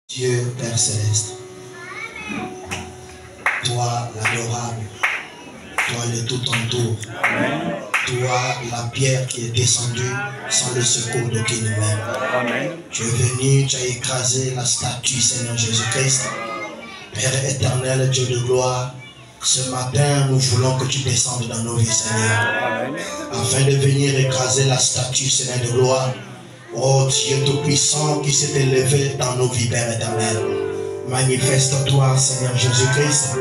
Dieu Père Céleste, toi l'adorable, toi le tout en tout, toi la pierre qui est descendue sans le secours d'aucun humain. Tu es venu, tu as écrasé la statue, Seigneur Jésus-Christ. Père éternel, Dieu de gloire, ce matin nous voulons que tu descendes dans nos vies, Seigneur, afin de venir écraser la statue, Seigneur de gloire. Oh Dieu tout-puissant qui s'est élevé dans nos vies, Père éternel. Manifeste-toi, Seigneur Jésus-Christ.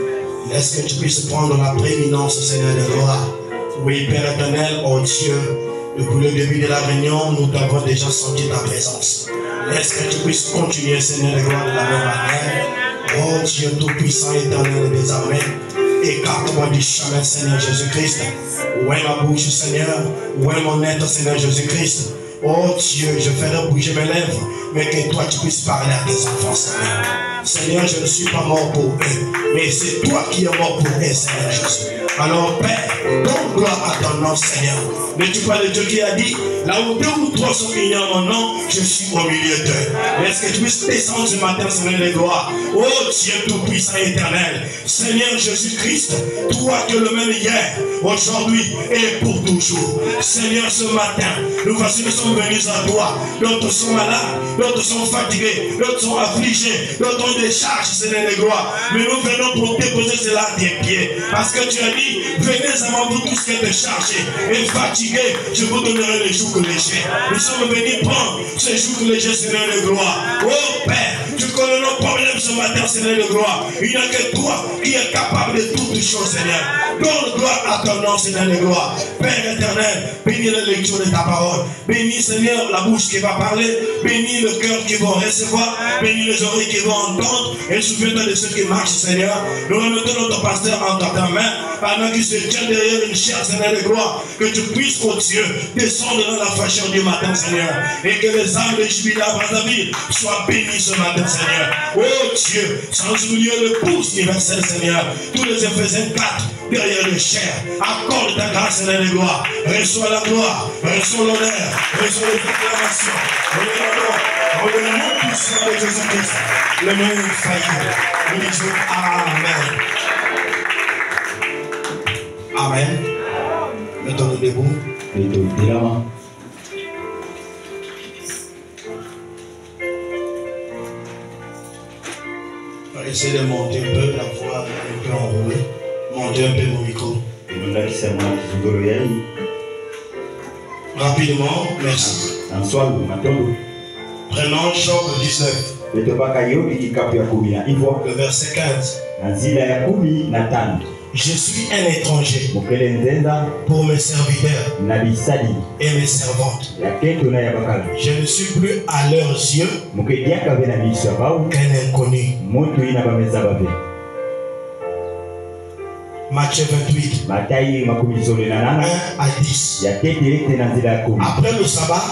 Laisse que tu puisses prendre la prééminence, Seigneur de gloire. Oui, Père éternel, oh Dieu, depuis le début de la réunion, nous t'avons déjà senti ta présence. Laisse que tu puisses continuer, Seigneur de gloire, de la même manière. Oh Dieu tout-puissant, éternel, désormais. Écarte-moi du chemin, Seigneur Jésus-Christ. Où est ma bouche, Seigneur? Où est mon être, Seigneur Jésus-Christ? Oh Dieu, je ferai bouger mes lèvres, mais que toi tu puisses parler à tes enfants, Seigneur. Seigneur, je ne suis pas mort pour eux, mais c'est toi qui es mort pour eux, Seigneur Jésus. Alors Père, donne gloire à ton nom, Seigneur. N'es-tu pas le Dieu qui a dit, là où deux ou trois sont unis en mon nom, je suis au milieu d'eux. Est-ce que tu puisses descendre ce matin, Seigneur de gloire? Oh Dieu tout-puissant éternel, Seigneur Jésus-Christ, toi que le même hier, aujourd'hui et pour toujours. Seigneur, ce matin, nous voici, nous sommes venus à toi. D'autres sont malades, d'autres sont fatigués, d'autres sont affligés, d'autres ont des charges, Seigneur de gloire. Mais nous venons pour déposer cela à tes pieds. Parce que tu as dit, venez avant vous tous qui êtes chargés et fatigués, je vous donnerai les jours légers. Nous sommes venus prendre ces jours légers, Seigneur de gloire. Oh Père, tu connais nos problèmes ce matin, Seigneur de gloire. Il n'y a que toi qui es capable de toutes choses, Seigneur. Donne gloire à ton nom, Seigneur de gloire. Père éternel, bénis la lecture de ta parole. Bénis, Seigneur, la bouche qui va parler. Bénis le cœur qui va recevoir. Bénis les oreilles qui vont entendre. Et souviens-toi de ceux qui marchent, Seigneur. Nous remettons notre pasteur entre ta main. Pendant qu'il se tient derrière une chair, Seigneur de gloire. Que tu puisses, oh Dieu, descendre dans la fraîcheur du matin, Seigneur. Et que les âmes de jubilé à Brazzaville soient bénies ce matin, Seigneur. Oh Dieu, sans oublier le pouce universel, Seigneur. Tous les Éphésiens 4 derrière le chair. Accorde ta grâce, Seigneur de gloire. Reçois la gloire, reçois l'honneur, reçois les acclamations. Dans le nom puissant de Jésus-Christ, le nom infaillible. Nous disons Amen. Amen. Mettons-nous debout. Essayez de monter un peu, la voix un peu enroulée. Montez un peu mon micro. Rapidement, merci. Prenons Job 19. Le verset 15. Je suis un étranger pour mes serviteurs et mes servantes. Je ne suis plus à leurs yeux qu'un inconnu. Matthieu 28, 1 à 10. Après le sabbat,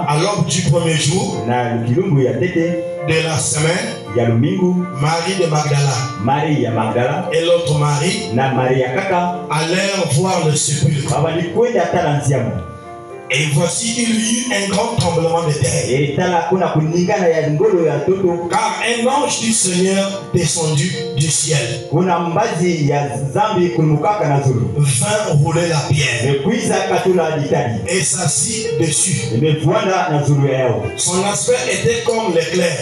à l'aube du premier jour de la semaine, Marie de Magdala et l'autre Marie allèrent voir le sépulcre. Et voici, il y eut un grand tremblement de terre. Car un ange du Seigneur descendu du ciel vint rouler la pierre et s'assit dessus. Son aspect était comme l'éclair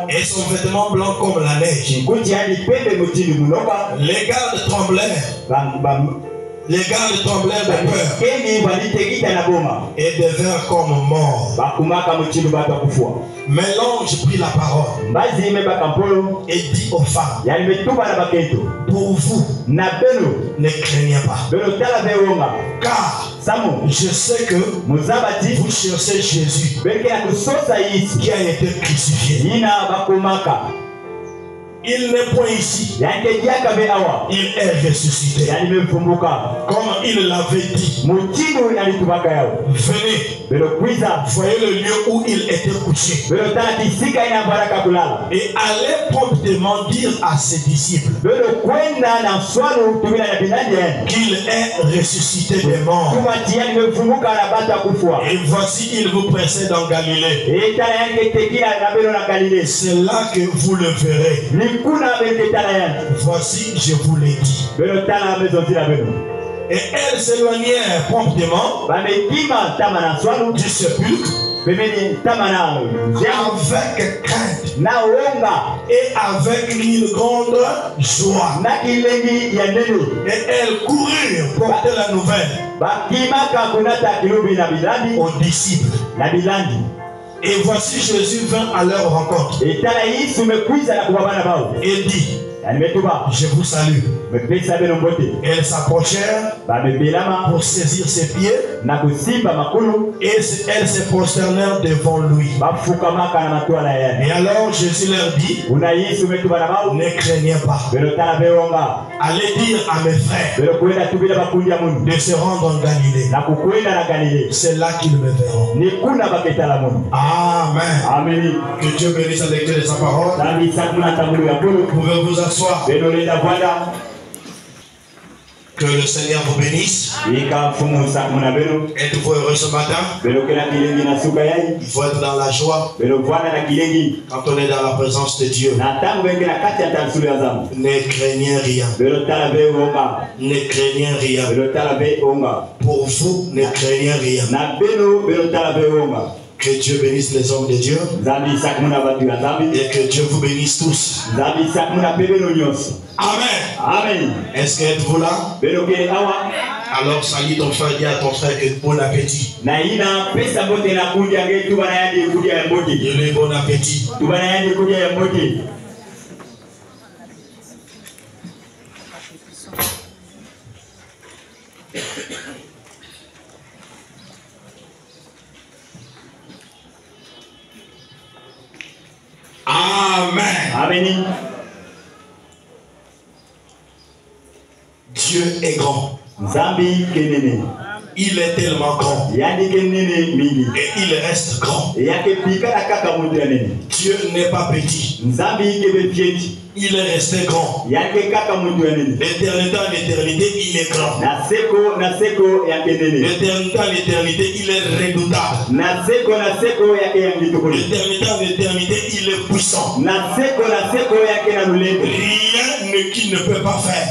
et son vêtement blanc comme la neige. Les gardes tremblèrent de peur et devinrent comme morts. Mais l'ange prit la parole et dit aux femmes, pour vous, ne craignez pas, car je sais que vous cherchez Jésus qui a été crucifié. Il n'est point ici. Il est ressuscité. Comme il l'avait dit. Venez. Voyez le lieu où il était couché. Et allez promptement dire à ses disciples qu'il est ressuscité des morts. Et voici, il vous précède en Galilée. C'est là que vous le verrez. Voici, je vous l'ai dit. Et elles s'éloignèrent promptement du sépulcre avec crainte et avec une grande joie. Et elles coururent porter la nouvelle aux disciples. Et voici Jésus vint à leur rencontre et dit: je vous salue. Elles s'approchèrent pour saisir ses pieds et elles se prosternèrent devant lui. Et alors Jésus leur dit: ne craignez pas. Allez dire à mes frères de se rendre en Galilée. C'est là qu'ils me verront. Amen. Que Dieu bénisse la lecture de sa parole. Vous pouvez vous asseoir. Que le Seigneur vous bénisse. Êtes-vous heureux ce matin? Il faut être dans la joie quand on est dans la présence de Dieu. Ne craignez rien. Ne craignez rien. Pour vous, ne craignez rien. Que Dieu bénisse les hommes de Dieu. Et que Dieu vous bénisse tous. Amen. Est-ce que êtes-vous là? Alors salue ton frère, dis à ton frère que bon appétit. Dis-lui bon appétit. Amen. Dieu est grand. Il est tellement grand. Et il reste grand. Dieu n'est pas petit. Il est resté grand. L'éternité en éternité, il est grand. L'éternité en éternité, il est redoutable. L'éternité en éternité, il est puissant. Rien qu'il ne peut pas faire.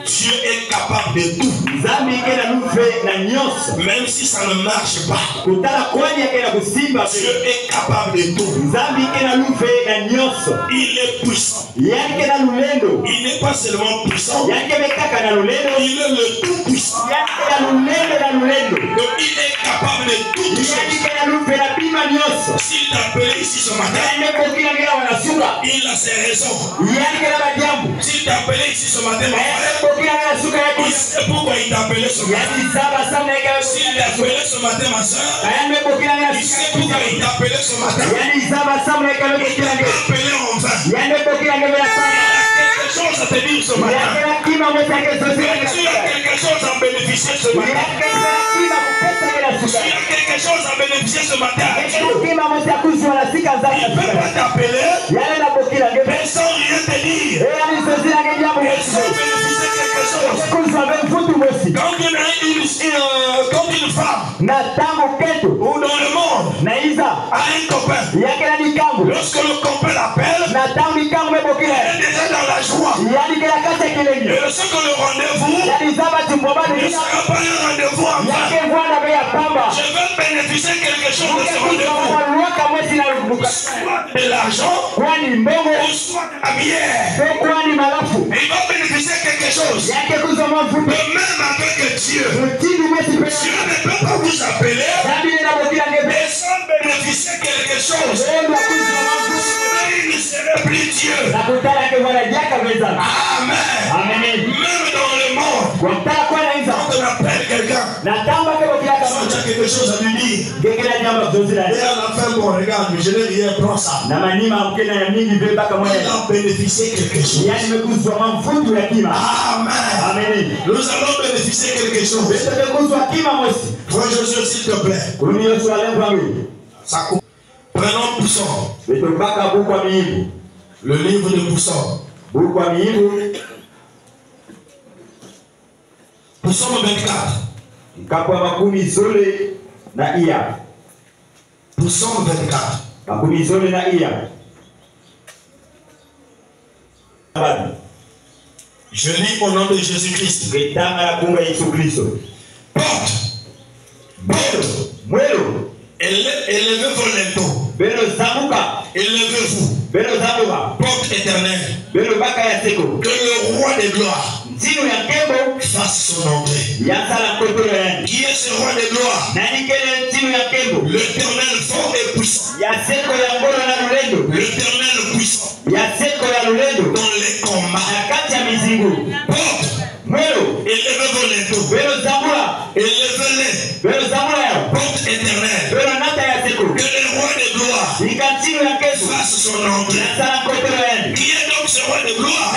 Dieu est capable de tout. Même si ça ne marche pas. Dieu est capable de tout. Il est puissant. Il n'est pas seulement puissant. Il est le tout puissant. Donc il est capable de tout. S'il t'appelle ici ce matin, il a ses raisons. S'il t'appelle ici ce matin, il sait pourquoi il t'a appelé ce matin. S'il t'a appelé ce matin, ma soeur, il sait pourquoi il t'a appelé ce matin. Il t'a appelé en vain. Il y a quelque chose à te dire ce matin. Tu as quelque chose à bénéficier ce matin. Tu as quelque chose à bénéficier ce matin. Il ne peut pas t'appeler, mais sans rien te dire. Et sans bénéficier quelque chose. Quand une femme ou dans le monde a un copain, lorsque le copain l'appelle, elle est déjà dans la joie. Et lorsque le rendez-vous ne sera pas un rendez-vous en vain. Je veux bénéficier quelque chose de ce rendez-vous. Soit de l'argent, ou soit de la bière. Il va bénéficier quelque chose. De même avec Dieu. Dieu ne peut pas vous appeler et sans bénéficier quelque chose. Il ne serait plus Dieu. Amen. Même dans le monde, quand on appelle quelqu'un, quelque chose à lui dire. Et elle a fait bon, regarde, je n'ai rien, prends ça. Elle a bénéficié quelque chose. Amen. Nous allons bénéficier quelque chose. Frère Josué, s'il te plaît. Ça coupe. Prenons Pousson. Le livre de Pousson. Pousson 24. Pousson 24. Je lis au nom de Jésus-Christ. Porte. Élevez-vous les taux. Élevez-vous. Porte éternelle. Que le roi de gloire fasse son entrée. Qui est ce roi de gloire? L'Éternel fort et puissant. L'Éternel puissant. Dans les combats. Porte. Élevez-vous les taux. Élevez-les. Porte éternelle. Que le roi de gloire fasse son entrée. Qui est donc ce roi de gloire?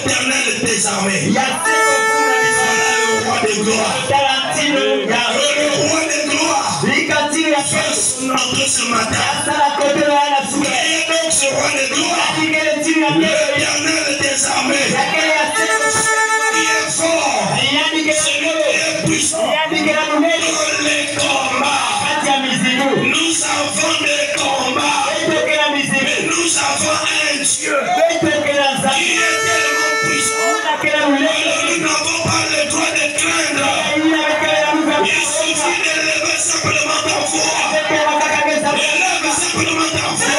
L'Éternel des armées. Voilà le roi de gloire. Le roi de gloire fasse son entrée ce matin. Qui est donc ce roi de gloire? L'Éternel des armées. Qui est fort. Celui qui est puissant. Dans les combats. Nous avons des combats. Mais nous avons un Dieu qui est tellement puissant. Alors nous n'avons pas le droit de craindre. Il suffit d'élever simplement ta foi. Élève simplement ta foi.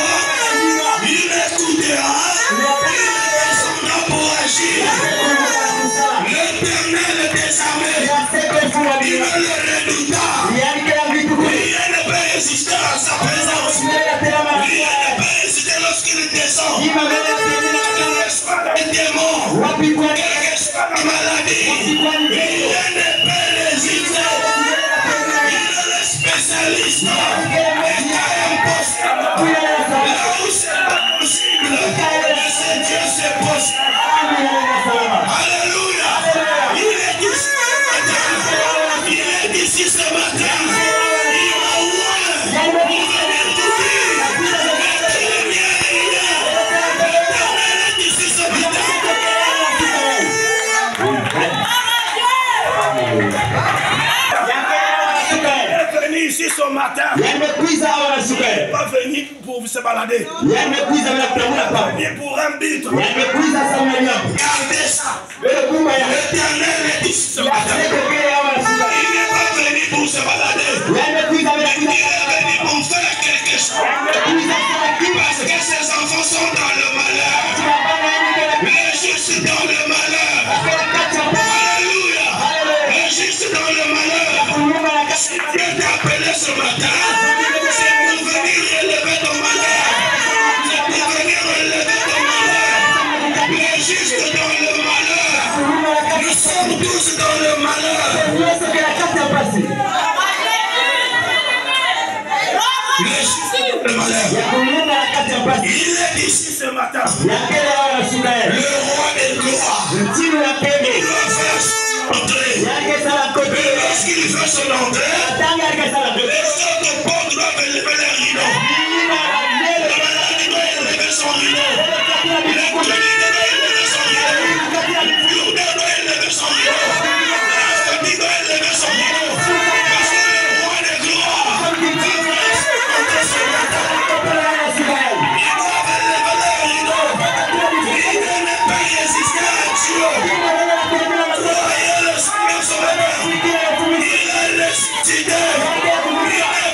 Il écoutera. Il descendra pour agir. L'Éternel des armées. Il est le redoutable. Rien ne peut résister à sa présence. Rien ne peut résister lorsqu'il descend. Quel que soit le démon, quelle que soit la maladie, rien ne peut résister. Il est le spécialiste. Il est impossible. Là où c'est pas possible, c'est Dieu, c'est possible. Alléluia. Il est ici ce matin. Il est ici ce matin. Il m'a ouvert pour venir tout dire. L'Éternel est ici ce matin. Ici ce matin, il n'est pas venu pour se balader. Il est venu pour un but. Gardez ça. L'Éternel est ici ce matin. Il n'est pas venu pour se balader. Il est venu pour faire quelque chose. Parce que ses enfants sont dans le malheur. Les justes dans le malheur. Alléluia. Les justes dans le malheur. Si Dieu t'a appelé ce matin, c'est pour venir relever ton malheur. C'est pour venir relever ton malheur. Les justes dans le malheur. Nous sommes tous dans le malheur. Les justes dans le malheur. Il est ici ce matin. Le roi des gloires. Il va faire son entrée. Et lorsqu'il fait son entrée, les autres portes doivent élever les rideaux. Le malade doit élever son rideau. L'inconnu doit élever son rideau. Lourdes doit élever son rideau. La famille doit élever son rideau. Parce que le roi des gloires va faire son entrée ce matin. Ils doivent élever les rideaux. Ils ne peuvent pas résister à Dieu. Croyez le Seigneur ce matin. Il a ressuscité. Il est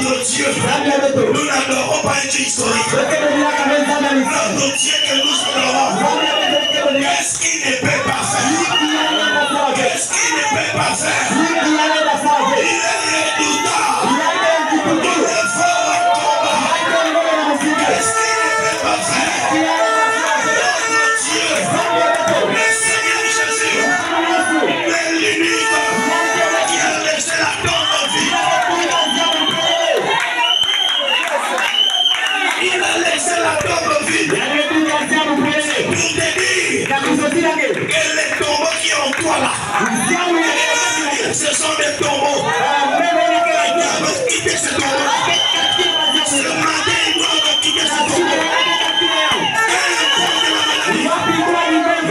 Notre Dieu, nous n'adorons pas un Dieu historique. Notre Dieu que nous adorons, qu'est-ce qu'il ne peut pas faire? Qu'est-ce qu'il ne peut pas faire? Il est redoutable. Il est fort en combat. Qu'est-ce qu'il ne peut pas faire? Notre Dieu, le Seigneur Jésus, est l'unique qui a laissé la tombe vide. Il a laissé la tombe vide. Pour te dire que les tombeaux qui ont toi là, ce sont des tombeaux. Tu vas quitter ce tombeau. Ce matin, il doit quitter ce tombeau.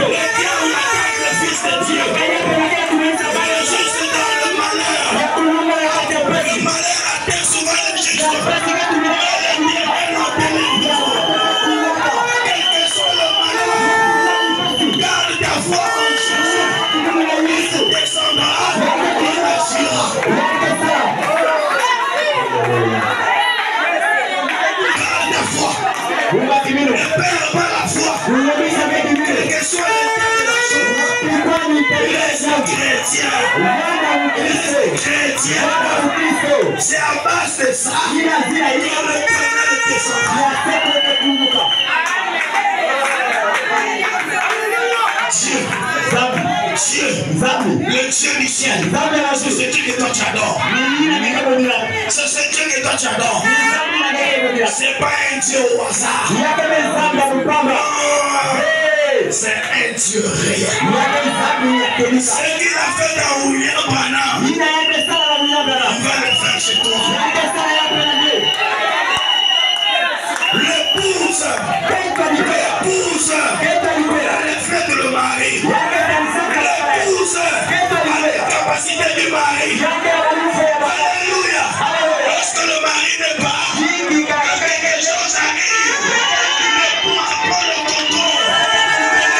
Le diable attaque le Fils de Dieu. Le juste dans le malheur. Le malheur atteint souvent le juste. Quel que soit le malheur, garde ta foi en Jésus. Il descendra, il agira. Garde ta foi. Ne perds pas la foi. Quel que soit l'état de la chose. Les chrétiens, c'est à base de ça que le Père descendra. Dieu, le Dieu du ciel, c'est ce Dieu que toi tu adores. C'est ce Dieu que toi tu adores. C'est pas un Dieu au hasard. C'est un Dieu réel. Ce qu'il a fait dans William Branham, il va le faire chez toi. L'épouse, reflète le mari. L'épouse a les capacités du mari. Alléluia. Lorsque le mari n'est pas, quelque chose arrive. L'épouse prend le contrôle.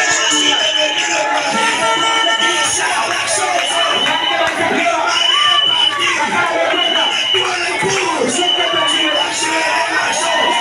Jésus est venu le mari. Il sert la chose. Le mari est parti. Toi l'épouse, tu vas gérer la chose.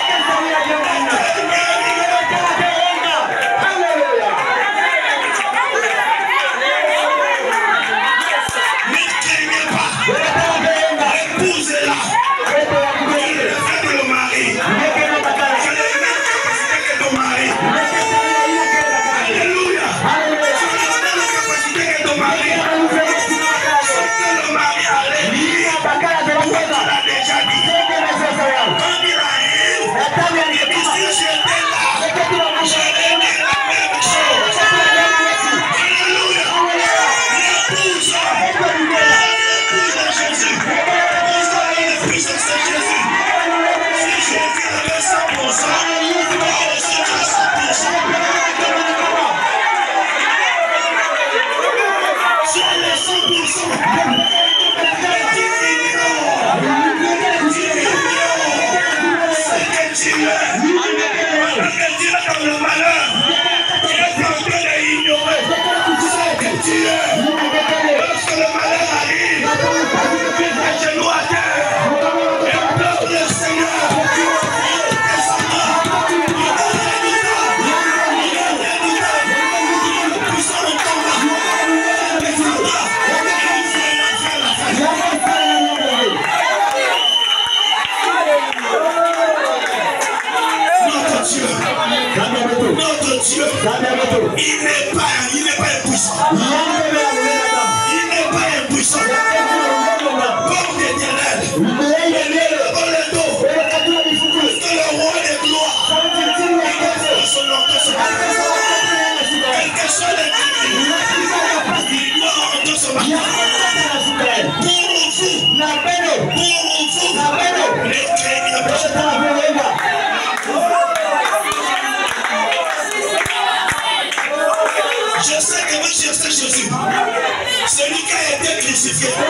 Il n'est pas impuissant. Il n'est pas impuissant. Porte éternelle. Dans le dos. Que le roi des gloires. Son nom, quel que soit l'ennemi, il doit rendre son matin. Pour vous, ne craignez pas. Je sais que vous cherchez Jésus, celui qui a été crucifié. Mais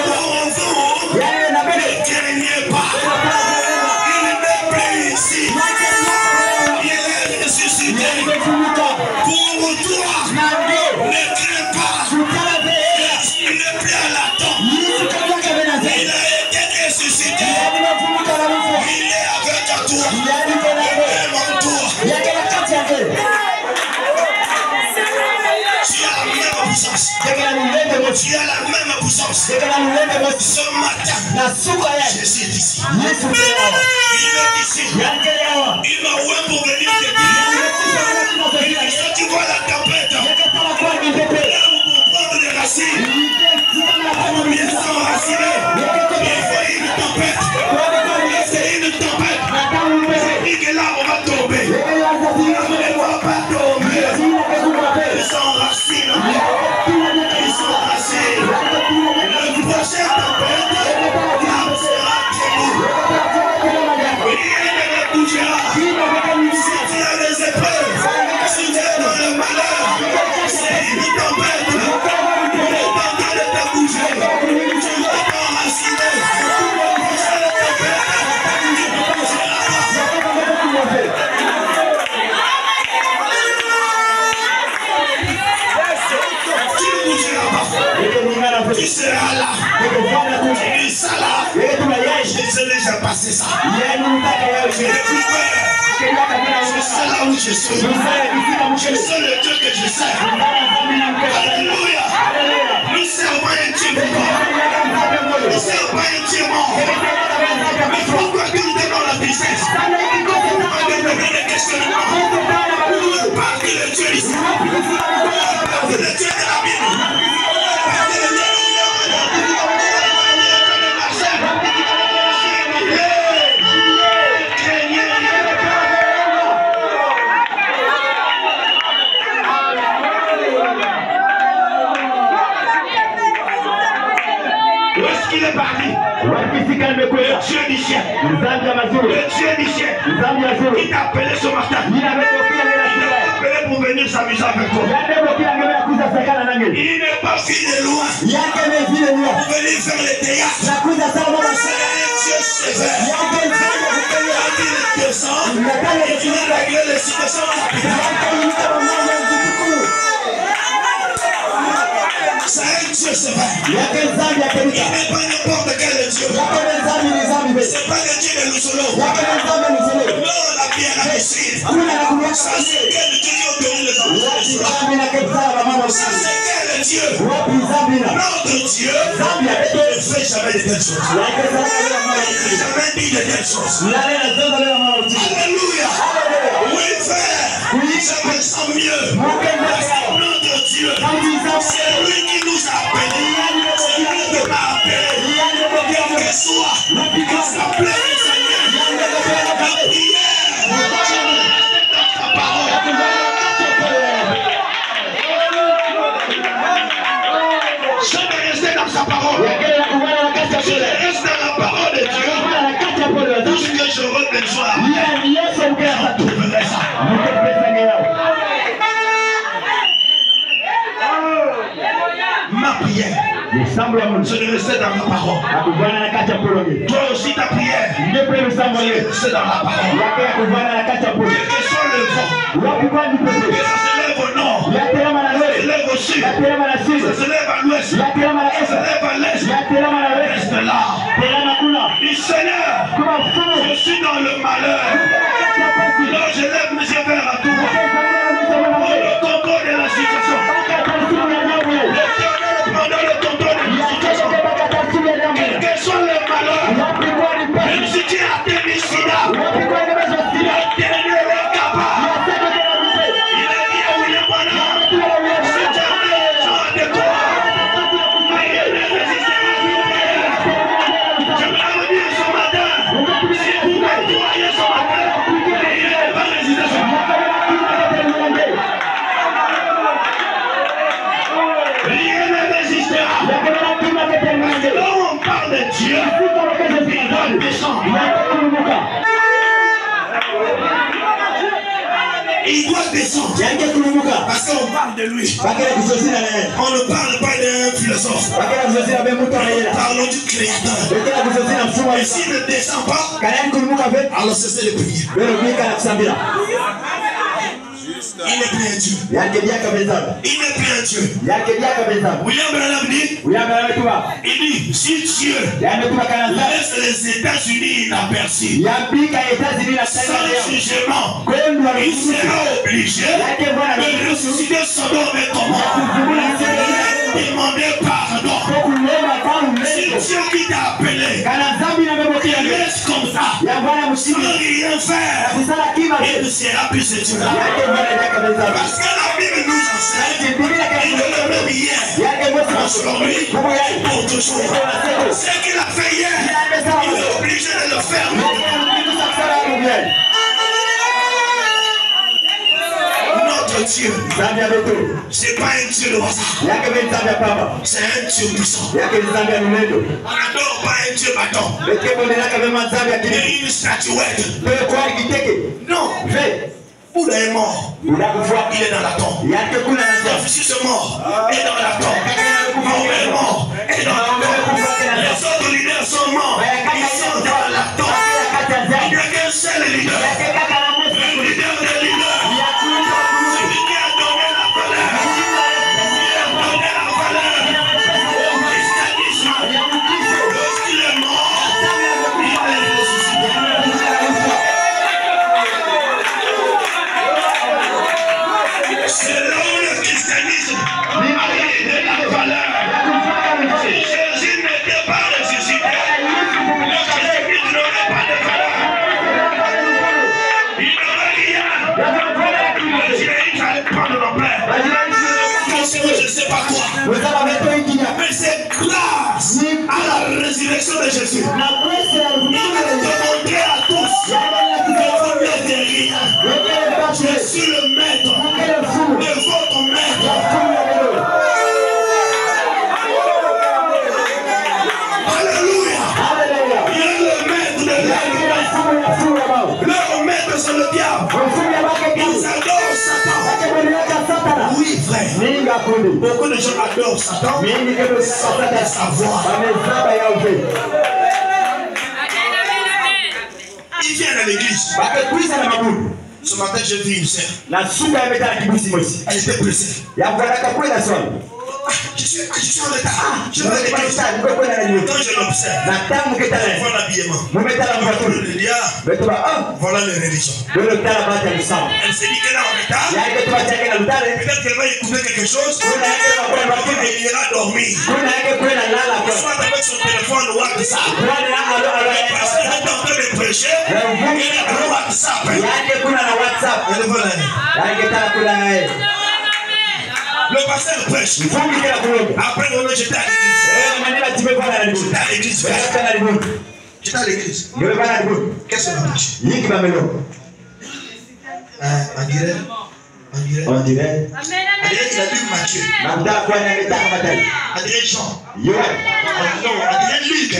pour vous, ne craignez pas. Il n'est plus ici. Il est ressuscité. Pour toi, ne crains pas. Il n'est plus à la tombe. Tu as la même puissance. Ce matin, Jésus est ici. Il est ici. Il m'a oué pour venir te dire. Quand tu vois la tempête, là vous prendre des racines. Pour bien s'enraciner, il faut une tempête. C'est une tempête. Et que là on va tomber. On ne va pas tomber. Ils s'enracinent. Ils s'enracinent. Le prochain tempête sera debout. Rien ne me bougera. Si tu as des épreuves, si tu es dans le malheur, c'est une tempête. On est en train de te bouger. Tu vas t'enraciner. C'est la tempête. Tu ne bougeras pas. Tu ne bougeras pas. Tu seras là. Tu seras là. J'ai déjà passé ça. Je n'ai plus peur. Je sais là où je suis. Je sais le Dieu que je sers. Alléluia. Nous servons un Dieu vivant. Nous servons un Dieu mort. Mais pourquoi que nous donnons la tristesse? Pourquoi nous donnons des questionnements? Parce que le Dieu ici. Parce que le Dieu de la Bible. Parce que le Dieu de la il est parti. Le Dieu du ciel. Le Dieu du ciel. Qui t'a appelé ce matin. Il t'a appelé pour venir s'amuser avec toi. Il n'est pas fini de loin. Pour venir faire les théâtres. C'est un Dieu sévère. Quand il descend, il vient régler les situations c'est un Dieu sévère. Il n'est pas n'importe quel Dieu. C'est pas le Dieu de Lusolo. Non, la pierre à détruire. Ça c'est quel Dieu qui autorise les enfants. Ça c'est quel Dieu. Notre Dieu ne fait jamais de telles choses. Il ne fait jamais dit de telles choses. Alléluia. Oui, frère. Je me sens mieux. Parce que notre Dieu, c'est lui qui nous a appelés. C'est lui qui m'a appelé. Quel que soit, qu'il s'appelle le Seigneur. La prière, ta parole. Je vais rester dans sa parole. Je reste dans la parole de Dieu. Tout ce que j'aurai besoin, je trouverai ça. Ma prière, je vais rester dans la parole. Toi aussi ta prière, c'est dans la parole. Quel que soit le vent, que ça se lève au nord, ça se lève au sud, ça se lève à l'ouest, ça se lève à l'est, reste là. Du Seigneur, je suis dans le malheur. Alors je lève mes yeux vers la tour. Pour le contrôle de la situation. Pendant le contrôle de la situation. Quel que soit le malheur, même si tu as tenu sida, il a tenu le capa. Il a dit à William Branham, si tu as besoin de toi, rien ne résistera. Je vais vous dire ce matin, si vous me croyez ce matin, rien ne va résister ce matin. Rien ne résistera. Parce que là où on parle de Dieu, il doit descendre. Il doit descendre. Parce qu'on parle de lui. On ne parle pas d'un philosophe. Parlons du créateur. Et s'il ne descend pas, alors cessez de prier. Il n'est plus un Dieu. Il n'est plus un Dieu. William Branham dit, il dit, si Dieu laisse les États-Unis inaperçus, sans jugement, il sera obligé de ressusciter Sodome et Gomorrhe. demander pardon. C'est Dieu qui t'a appelé. Laisse comme ça. Sans rien faire. Et ne sera plus ce Dieu-là. Parce que la Bible nous enseigne. Il est le même hier. Aujourd'hui. Pour toujours. Ce qu'il a fait hier. Il est obligé de le faire maintenant. Notre Dieu, c'est pas un Dieu de hasard. C'est un Dieu puissant. On n'adore pas un Dieu bâton. Mais une statuette. Non. Bouddha est mort. Il est dans la tombe. Confucius est mort. Il est dans la tombe. Mahomet est mort. Il est dans la tombe. Les autres leaders sont morts. Ils sont dans la tombe. Il n'y a qu'un seul leader. Le leader des leaders. Celui qui a donné la valeur. Il a donné la valeur au christianisme. Lorsqu'il est mort, il est ressuscité. Selon le christianisme, il a donné la valeur. Si Jésus n'était pas ressuscité, le christianisme n'aurait pas de valeur. Il n'aurait rien. Il fallait prendre nos pères. Je ne sais pas quoi. Mais c'est grâce à la résurrection de Jésus. Il a demandé à tous que vous n'êtes rien. Je suis le maître de votre maître. Alléluia. Il est le maître de l'être. Leur maître c'est le diable. Ils adorent Satan. Oui, frère. Beaucoup de gens adorent Satan sans le savoir. Il vient à l'église. Ce matin, j'ai vu une sœur. Elle était blessée. Je suis en retard. Je vais à l'église. Quand je l'observe, je vois l'habillement. Voilà les religions. Elle s'est dit qu'elle est en retard. Peut-être qu'elle va écouter quelque chose. Elle ira dormir. Soit avec son téléphone WhatsApp. Parce qu'elle est en train de prêcher. Elle est dans WhatsApp. Le pasteur prêche. Après, j'étais à l'église. J'étais à l'église. Qu'est-ce qu'on a prêché? On dirait. Il a lu Matthieu. On dirait Jean. Non, on dirait Luc.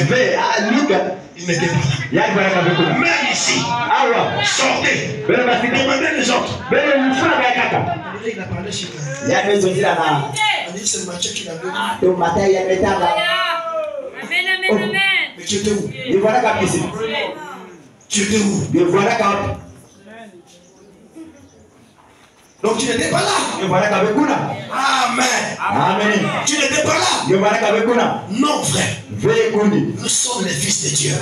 Il n'était pas là. Même ici. Sortez. Demandez les autres. Il a parlé sur on dit c'est Matthieu qui l'a vu. Mais tu étais où? Tu étais où? Donc tu n'étais pas là. Amen. Tu n'étais pas là. Non, frère. Nous sommes les fils de Dieu.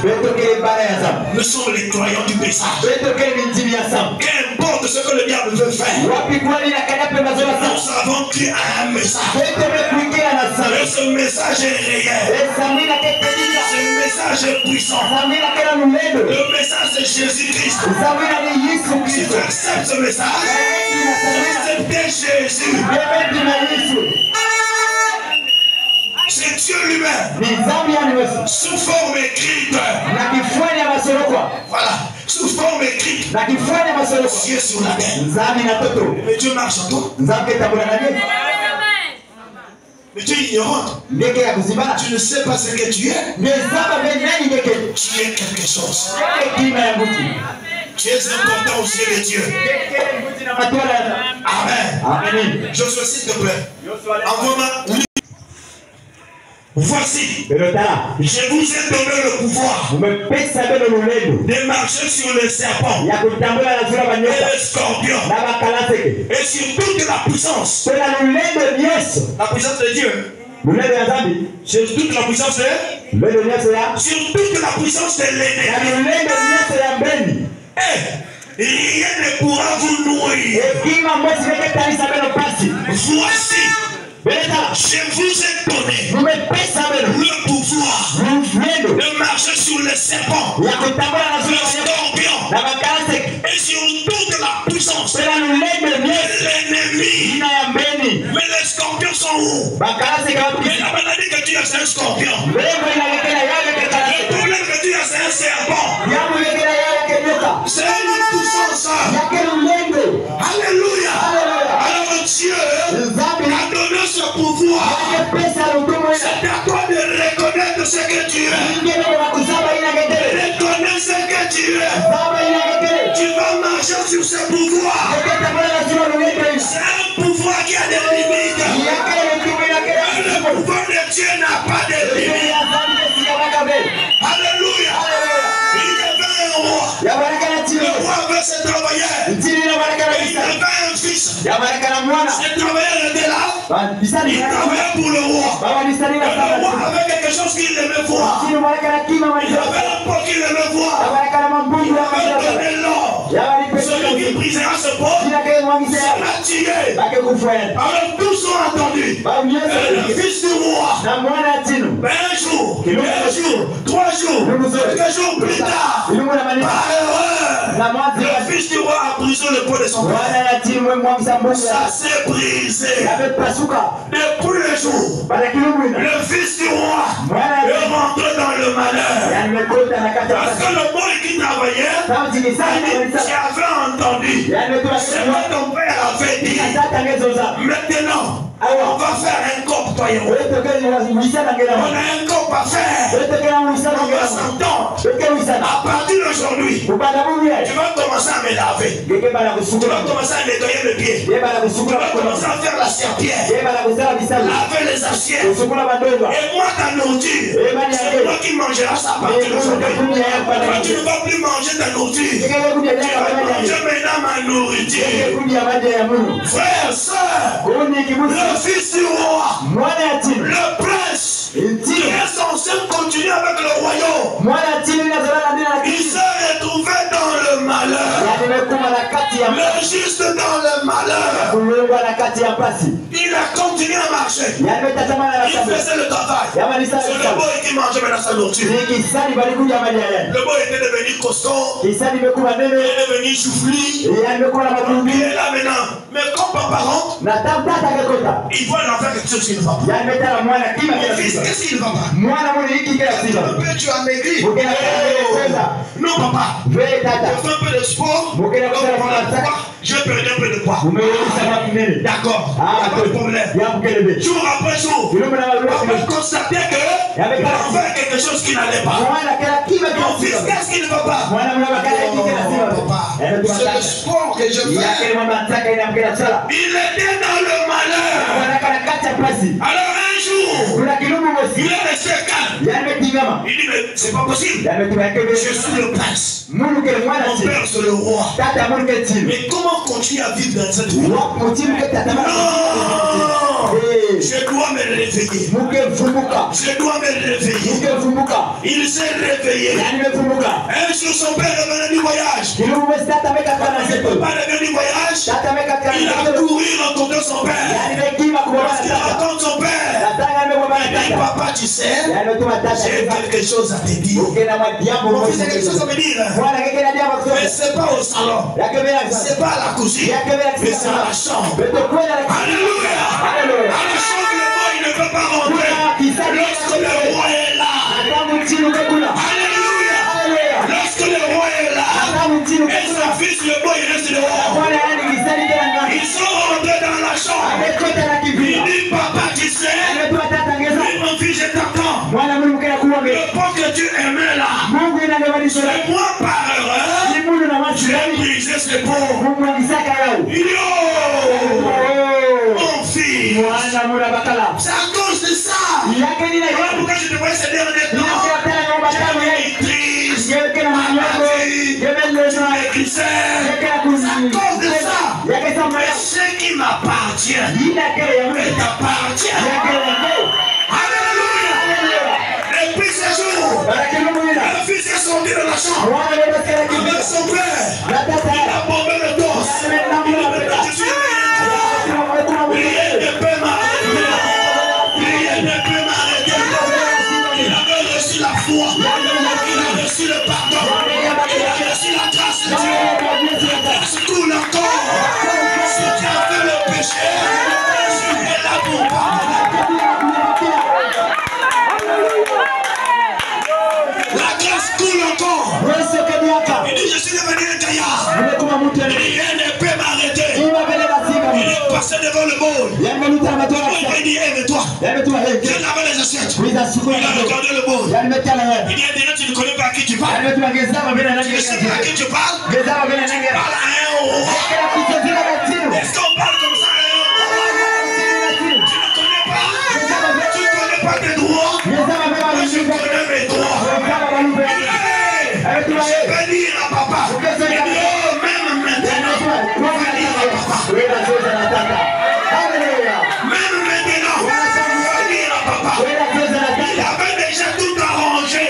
Nous sommes les croyants du message. Qu'importe ce que le diable veut faire. Nous avons créé un message. Et ce message est réel. Ce message est puissant. Le message de Jésus-Christ. Si tu acceptes ce message, acceptez Jésus. C'est Dieu lui-même. Sous forme écrite. Voilà. Sous forme écrite. Ciel sur la terre. Mais Dieu marche en toi. Mais tu es ignorante. Tu ne sais pas ce que tu es. Tu es quelque chose. Tu es important aux yeux de Dieu. Amen. Josué, s'il te plaît. Envoie-moi. Voici, je vous ai donné le pouvoir de marcher sur les serpents et les scorpions et sur toute la puissance. La puissance de Dieu. Sur toute la puissance de sur toute la puissance de l'ennemi. Rien ne pourra vous nourrir. Voici Je vous ai donné le pouvoir de marcher sur les serpents, les scorpions et sur toute la puissance de l'ennemi. Mais les scorpions sont où? Mais la maladie que tu as, c'est un scorpion. Le problème que tu as, c'est un serpent. C'est une puissance. Alléluia. Alors Dieu a donné ce pouvoir. C'est à toi de reconnaître ce que tu es. Reconnaître ce que tu es. Tu vas marcher sur ce pouvoir. C'est un pouvoir qui a des limites. Le pouvoir de Dieu n'a pas de limites. Alléluia. Il y avait un roi. Le roi avait ses travailleurs. Il y avait un fils. Ses travailleurs étaient là. Il travaillait pour le roi. Le roi avait quelque chose qu'il aimait voir. Il avait un pot qu'il aimait voir. Il avait donné l'or. Celui qui brisera ce pot sera tué. Alors tous ont entendu. Le fils du roi. Un jour, 2 jours, 3 jours, quelques jours plus tard, par erreur, le fils du roi a brisé le pot de son père. Ça s'est brisé. Depuis le jour, le fils du roi est rentré dans le malheur. Parce que le boy qui travaillait, qui avait entendu ce que ton père avait dit. Maintenant, on va faire un corps, toi et moi. On a un corps à faire. On va s'entendre. À partir d'aujourd'hui, tu vas commencer à me laver. Tu vas commencer à nettoyer le pied. Tu vas commencer à faire la serpillère. Laver les assiettes. Et moi, ta nourriture, c'est moi qui mangeras ça à partir d'aujourd'hui. Toi, tu ne vas plus manger ta nourriture. Tu vas manger maintenant ma nourriture. Frère, soeur, le fils du roi, le prince, qui est censé continuer avec le royaume, il s'est retrouvé dans le malheur. Le juste dans le malheur. Il a continué à marcher. Il faisait le travail. C'est le boy qui mangeait maintenant sa nourriture. Le boy était devenu costaud. Il est devenu choufli. Il est là maintenant. Mais comme papa rentre, il voit l'enfant quelque chose qui ne va pas. Mon fils, qu'est-ce qui ne va pas? Tu as maigri. Non, papa. Je fais un peu de sport. Je vais perdre un peu de poids. D'accord. Pas de problème. Jour après jour, on peut constater que l'enfant a quelque chose qui n'allait pas. Mon fils, qu'est-ce qui ne va pas? C'est le sport que je fais. Il était dans le malheur. Alors un jour, il est resté calme. Il dit, mais c'est pas possible. Je suis le prince. Mon père, c'est le roi. Mais comment continuer à vivre dans cette vie? Non! Je dois me réveiller. Je dois me réveiller. Il s'est réveillé. Un jour, son père revenait du voyage. Il ne peut pas revenir du voyage. Il a couru rencontrer son père. Parce qu'il rencontre son père. Il dit, papa, tu sais, j'ai quelque chose à te dire. Mon fils, j'ai quelque chose à me dire. Mais c'est pas au salon. C'est pas à la cuisine. Mais c'est à la chambre. Alléluia. À la chambre, le roi, il ne peut pas rentrer. Lorsque le roi est là. Alléluia. Lorsque le roi est là. Et son fils, le boy, il reste dehors. Ils sont rentrés dans la chambre. Il dit, papa, tu sais, mon fils, je t'attends. Le pot que tu aimais là, c'est moi par erreur. J'ai brisé ce pot. Mon fils, c'est à cause de ça. Pourquoi je te vois ces derniers temps? Triste, c'est à cause de ça. Mais ce qui m'appartient, t'appartient. Alléluia. Et puis ce jour, le fils est sorti de la chambre avec son père. Il a bombé le torse. Il a dit, je suis il est de paix, droit. Il a reçu le pardon. Il a reçu la grâce de Dieu. La grâce coule encore. Si tu as fait le péché, tu es là pour pardonner. La grâce coule encore. Il dit, je suis devenu un gaillard. Il dit, rien ne peut m'arrêter. Il est passé devant le monde. Il a dit, aime-toi. Viens laver les assiettes. Il a regardé le monde. Il dit, maintenant tu ne connais pas à qui tu parles. Tu ne sais pas à qui tu parles. Tu parles à un roi. Est-ce qu'on parle comme ça à un roi? Tu ne connais pas. Tu ne connais pas tes droits. Moi je connais mes droits. Je vais dire à papa. Il dit, oh, même maintenant. Je vais dire à papa. Même maintenant. Je vais dire à papa. Il avait déjà tout arrangé.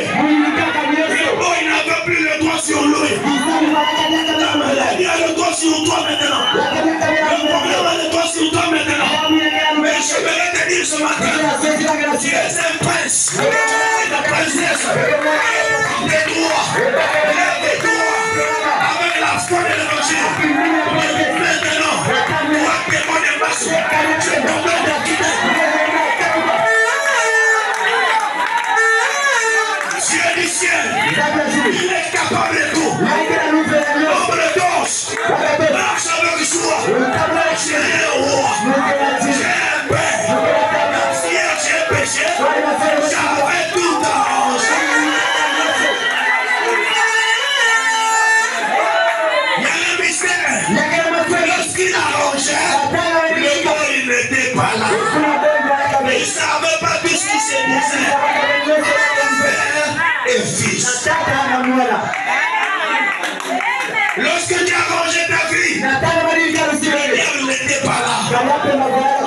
Oh, il n'avait plus le droit sur lui. Il a le droit sur toi maintenant. Le problème a le droit sur toi maintenant. Mais je vais te dire ce matin, tu es un prince, tu es une princesse. Des droits, des droits, avec la foi de l'évangile. Maintenant, pour un témoin de masse, tu es tombé de quitter. Dieu du ciel, il est capable de tout. L'homme de danse, marche avec soi. J'ai un roi, j'ai un père. Si j'ai péché, j'avais tout arrangé. Il y a un mystère. Lorsqu'il arrangeait, le gars il n'était pas là. Il ne savait pas tout ce qui se disait. Père et fils. Lorsque tu as rangé ta vie, le diable n'était pas là.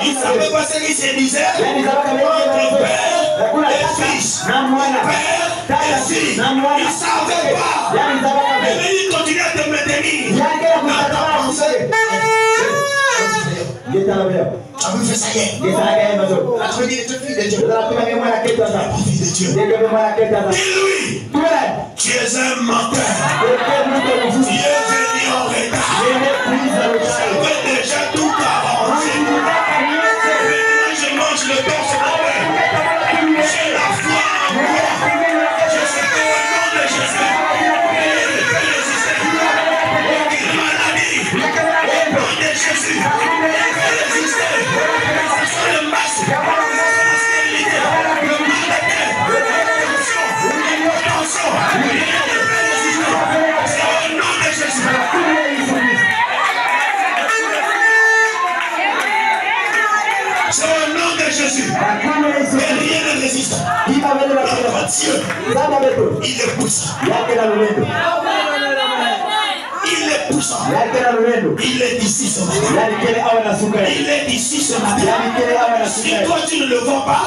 Il ne savait pas ce qui se disait entre père et fils. Père et fils. Il ne savait pas. Mais il continuait à te maintenir dans ta pensée. Tu as vu fait ça hier. Tu as dit, tu es fille de Dieu. Dis-lui, tu es un menteur. Tu es venu en retard. J'avais déjà tout arrangé. Maintenant je mange le corps sur la main. J'ai la foi en moi. Je sais qu'au nom de Jésus, il peut résister. Aucune maladie, au nom de Jésus, il peut résister. Que ce soit le masque, la stérilité, le mal de tête, l'hypertension, rien ne peut résister. C'est au nom de Jésus. C'est au nom de Jésus. Et rien ne résiste. Notre Dieu, il est puissant. Il est puissant. Il est ici ce matin. Il est ici ce matin. Si toi tu ne le vois pas,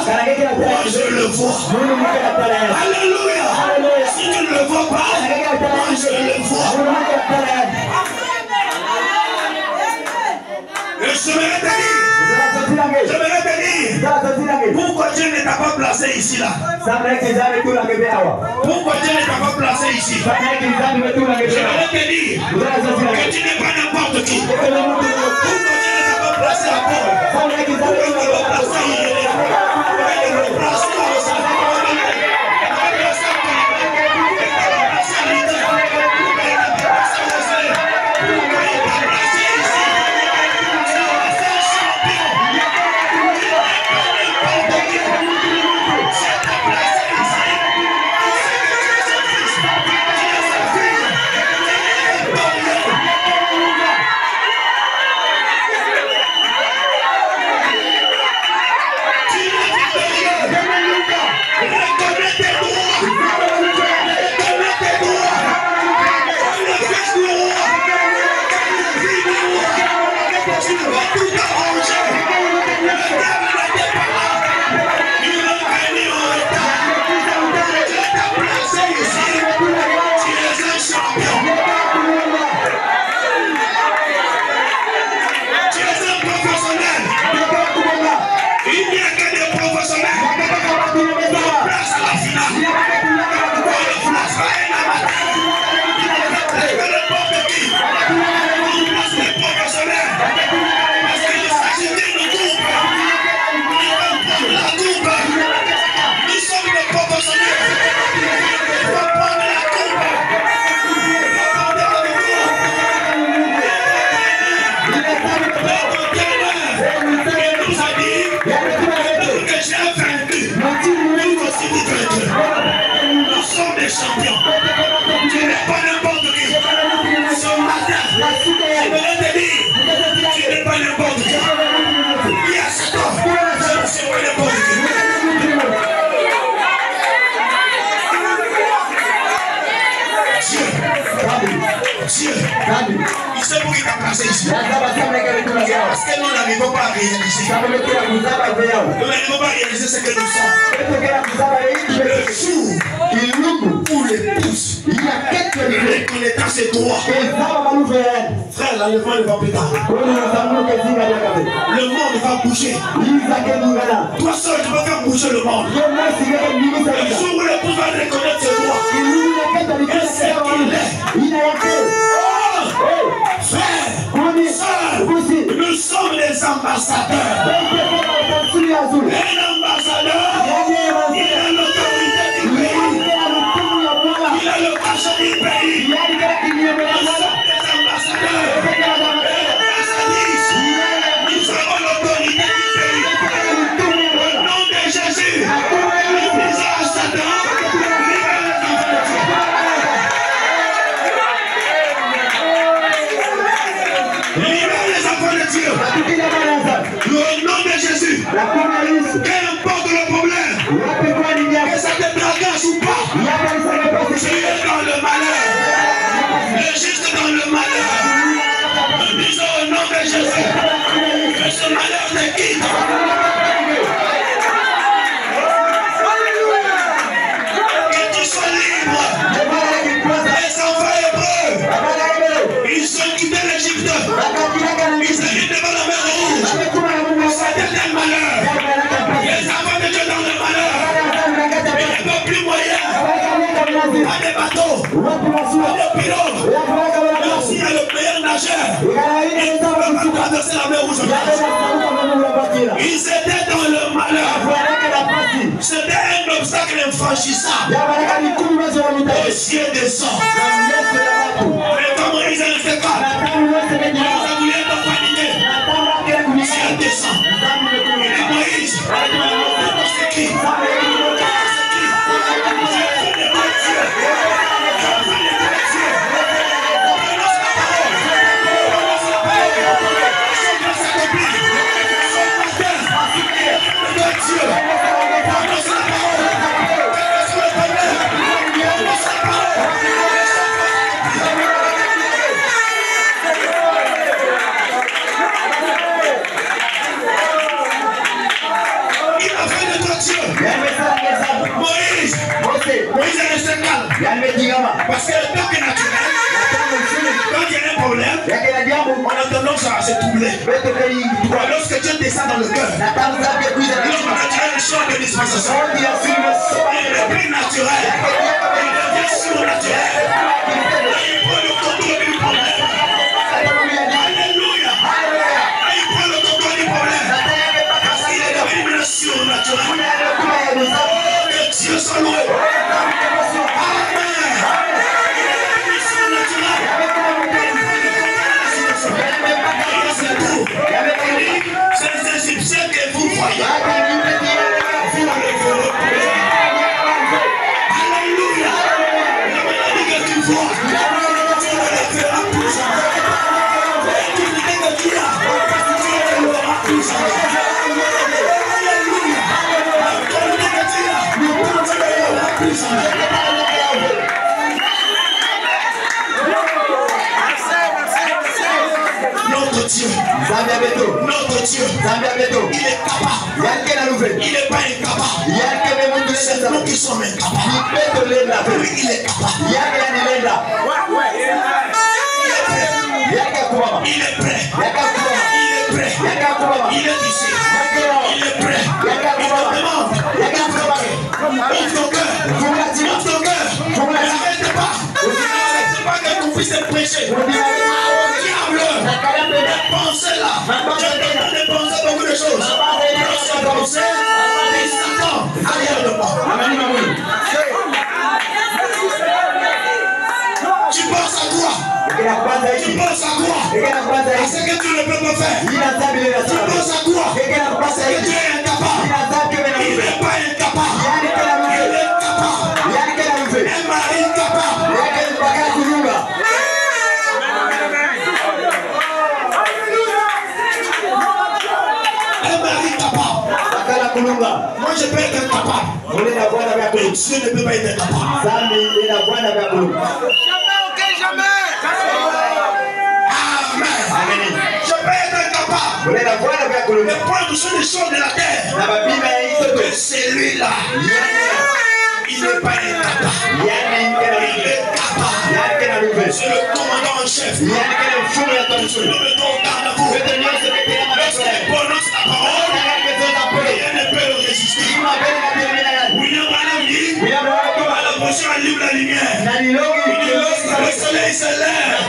moi je le vois. Alléluia. Si tu ne le vois pas, moi je le vois. Et j'aimerais te dire, pourquoi Dieu ne t'a pas placé ici là? Pourquoi Dieu ne t'a pas placé ici? J'aimerais te dire que tu n'es pas n'importe qui. Pourquoi Dieu ne t'a pas placé à Paul? Pourquoi il ne t'a pas placé à Yérémie? Pourquoi il ne t'a pas placé à Osana? Dieu, il sait pour qu'il t'a placé ici. Parce que nous n'arrivons pas à réaliser. Nous n'arrivons pas à réaliser ce que nous sommes. Le jour où l'épouse reconnaîtra ses droits. Frère, l'enlèvement ne va plus tard. Le monde va bouger. Toi seul, tu vas faire bouger le monde. Le jour où l'épouse va reconnaître ses droits. Et c'est qu'il est. Frère, nous sommes les ambassadeurs. Un ambassadeur, il a l'autorité du pays. Il a le cachet du pays. Nous sommes les ambassadeurs. Nous avons l'autorité du pays. Au nom de Jésus, nous disons à Satan, libère les enfants de Dieu. Au nom de Jésus, qu'importe le problème, que ça te tracasse ou pas, tu es dans le malheur. Le juste dans le malheur. Nous disons au nom de Jésus, que ce malheur te quitte. Que tu sois libre. Les enfants hébreux, ils ont quitté l'Égypte. Ils arrivent devant la mer Rouge. C'était un malheur. Les enfants de Dieu dans le malheur. Il n'y a pas plus moyen. Pas de bateaux. Pas de pilotes. Même s'il y a le meilleur nageur, il ne peut pas traverser la mer Rouge. Ils étaient dans le malheur. C'était un obstacle infranchissable. Aux cieux des sangs. Mais comme ils ne restent pas, ils ont voulu être paniqués. Cieux des sangs. Et Moïse, c'est qui? Moïse est resté calme. Parce que le peuple naturel, quand il y a un problème, on a tendance à se troubler. Lorsque Dieu descend dans le cœur, l'homme naturel change de dispensation. Il n'est plus naturel. Il devient surnaturel. Il prend le contrôle du problème. Alléluia. Il prend le contrôle du problème. Parce qu'il est devenu surnaturel. Dieu soit loué. Amen. C'est les Égyptiens que vous voyez. Alléluia. La maladie que tu vois, tu ne le feras plus jamais. L'activité que tu as, tu ne l'auras plus jamais. Alléluia. L'autorité que tu as, tu ne l'auras plus jamais. Notre Dieu, notre Dieu, il est capable. Il n'est pas incapable. C'est nous qui sommes incapables. Lui, il est capable. Il est prêt. Il est ici. Il est prêt. Il te demande. Ouvre ton cœur. N'arrête pas. N'arrête pas que ton fils est prêché. Diable, pensez là. Je peux penser beaucoup de choses. Lorsque penser, il s'attend arrière de moi. Tu penses à quoi? Tu penses à quoi? À ce que tu ne peux pas faire. Tu penses à quoi? Parce que tu es incapable. Il n'est pas incapable. Il est capable. Un mari capable. Un mari capable. Moi je peux être incapable. Mais Dieu ne peut pas être incapable. Jamais. Amen. Je peux être incapable. Mais prendre sur les choses de la terre. Que celui-là, il n'est pas incapable. Il est capable. C'est le commandant en chef. Je le mets dans garde à vous. Lorsqu'il prononce la parole, rien ne peut le résister. William Branham dit, à la prochaine allume la lumière. Lorsque le soleil se lève,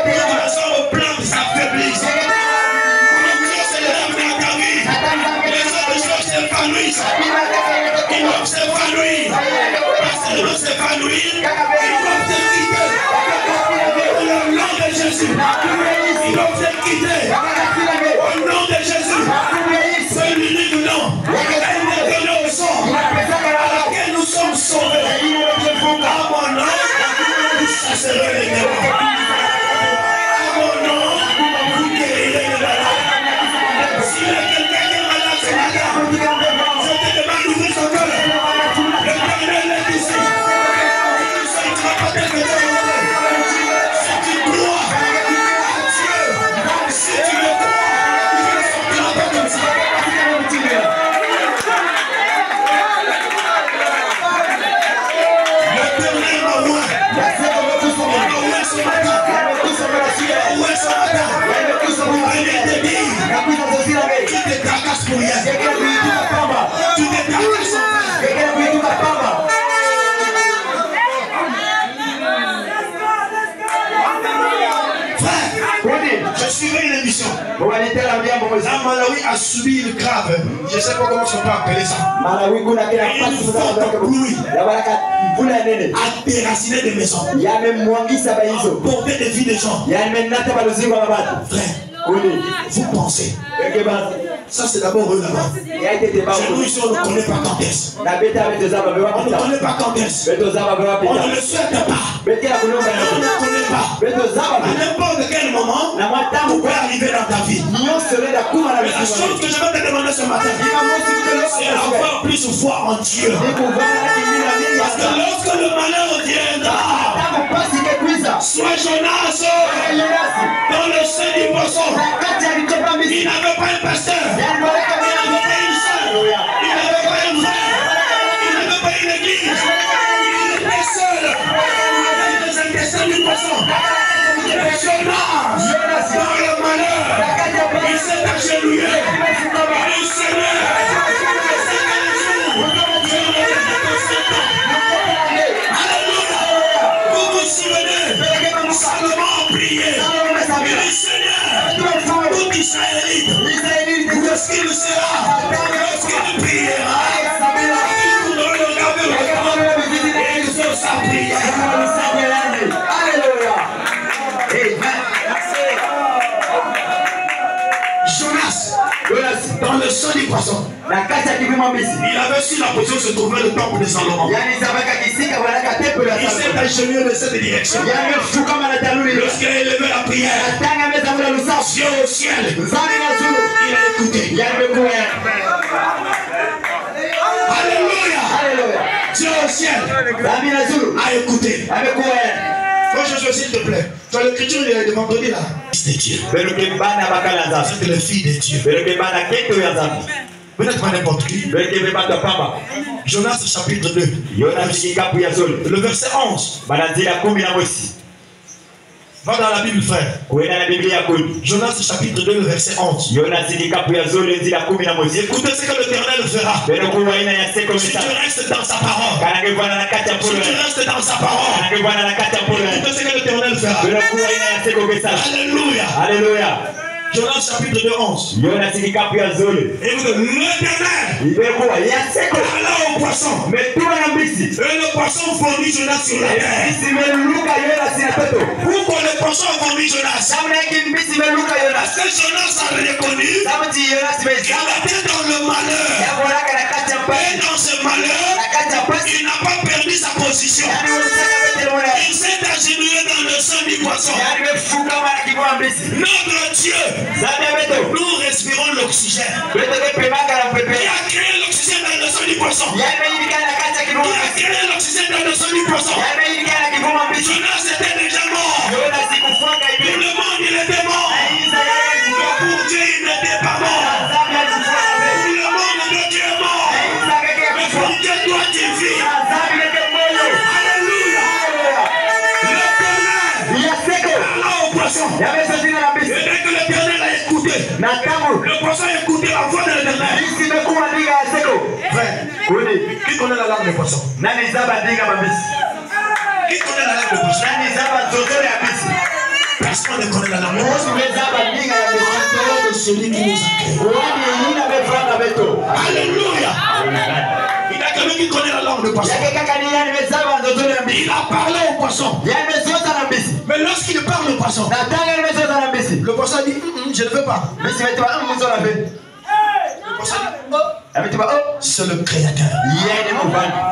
toute façon aux plantes s'affaiblissent. S'épanouissent. Ils doivent s'épanouir. Parce qu'ils doivent s'épanouir, ils doivent se quitter. Au nom de Jésus. Ils doivent se quitter. Au nom de Jésus. C'est l'unique nom. Indépendant au sort. À laquelle nous sommes sauvés. À mon nom, vous chasserez les démons. À mon nom, vous guérirez les malades. S'il y a quelqu'un qui est malade ce matin, je te demande d'ouvrir son cœur. L'Éternel est ici. Ça ne sera pas tel que tu as. Si tu crois à Dieu, si tu le crois, il ne sortira pas comme ça. L'Éternel m'a ouvert. On m'a ouvert ce matin. On m'a ouvert ce matin. Il te dit, tu te tracasses pour rien. Tu te tracasses. Je suivais une émission. La Malawi a subi une grave. Je ne sais pas comment on peut appeler ça. Une forte pluie a déraciné des maisons. A porté des vies des gens. Frère, vous pensez. Ça c'est d'abord eux là-bas. Nous ici on ne connaît pas quand est-ce. On ne connaît pas quand est-ce. On ne le souhaite pas. On ne connaît pas. À n'importe quel moment, vous pouvez arriver dans ta vie. Mais la chose que je vais te demander ce matin, c'est avoir plus foi en Dieu. Parce que lorsque le malheur viendra, soit Jonas dans le sein du poisson, il n'avait pas un pasteur, il n'avait pas une sœur, il n'avait pas un frère, il n'avait pas une église, il était seul avec les intestins du poisson. Jonas, dans le malheur, il s'est agenouillé, il dit Seigneur, vous vous souvenez, Salomon priait. Il dit Seigneur, tout Israélite, lorsqu'il sera, lorsqu'il priera, nous devons le regarder et exaucer sa prière. Alléluia. Jonas, dans le sang du poisson, il avait su la position où se trouvait le temple de Salomon. Il s'est agenouillé de cette direction. Lorsqu'il a élevé la prière, Dieu au ciel, il a écouté. Alléluia. Dieu au ciel a écouté. Moi je s'il te plaît. Tu as l'écriture de vendredi là. C'est Dieu. C'est le fils de Dieu. Vous n'êtes pas n'importe qui. Jonas chapitre 2. Le verset 11. Va dans la Bible, frère. Jonas chapitre 2, le verset 11. Écoutez ce que l'Éternel fera. Si tu restes dans sa parole. Si tu restes dans sa parole. Écoutez ce que l'Éternel fera. Alléluia. Alléluia. Jonas chapitre 2, 11. Et l'Éternel parla au poisson. Et le poisson vomit Jonas sur la terre. Pourquoi le poisson vomit Jonas? Parce que Jonas a reconnu qu'il était dans le malheur. Et dans ce malheur, il n'a pas perdu sa position. Il s'est agenouillé dans le sang du poisson. Notre Dieu, nous respirons l'oxygène. Qui a créé l'oxygène dans le sang du poisson? Qui a créé l'oxygène dans le sang du poisson? Jonas était déjà mort. Pour le monde, il était mort. Pour Dieu, il n'était pas mort. Pour le monde, Dieu est mort. Mais pour Dieu, toi, tu vis. Alléluia. L'éternel. Alors au poisson. Et dès que l'éternel a écouté, le poisson a écouté la voix de l'éternel. Frère, qui connaît la langue des poissons? Qui connaît la langue des poissons? Personne ne connaît la langue des poissons. De celui qui nous a créés. Alléluia. Il n'y a que lui qui connaît la langue de poisson. Il a parlé au poisson. Mais lorsqu'il parle au poisson, le poisson dit je ne veux pas. Le poisson dit c'est le créateur.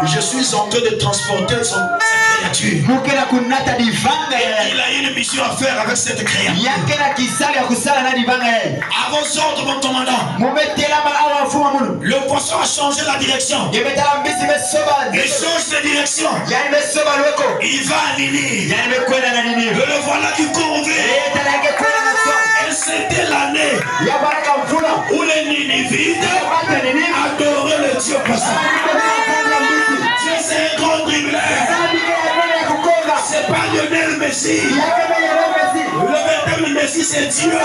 Je suis en train de transporter sa créature. Il a une mission à faire avec cette créature. À vos ordres, mon commandant. Le poisson a changé la direction. Il change de direction. Il va à Ninive. Le voilà qui court vers. Et c'était l'année où les Ninivites adoraient le Dieu poisson. Dieu, c'est un grand dribbleur. C'est pas Lionel Messi. Le véritable Messi, c'est Dieu.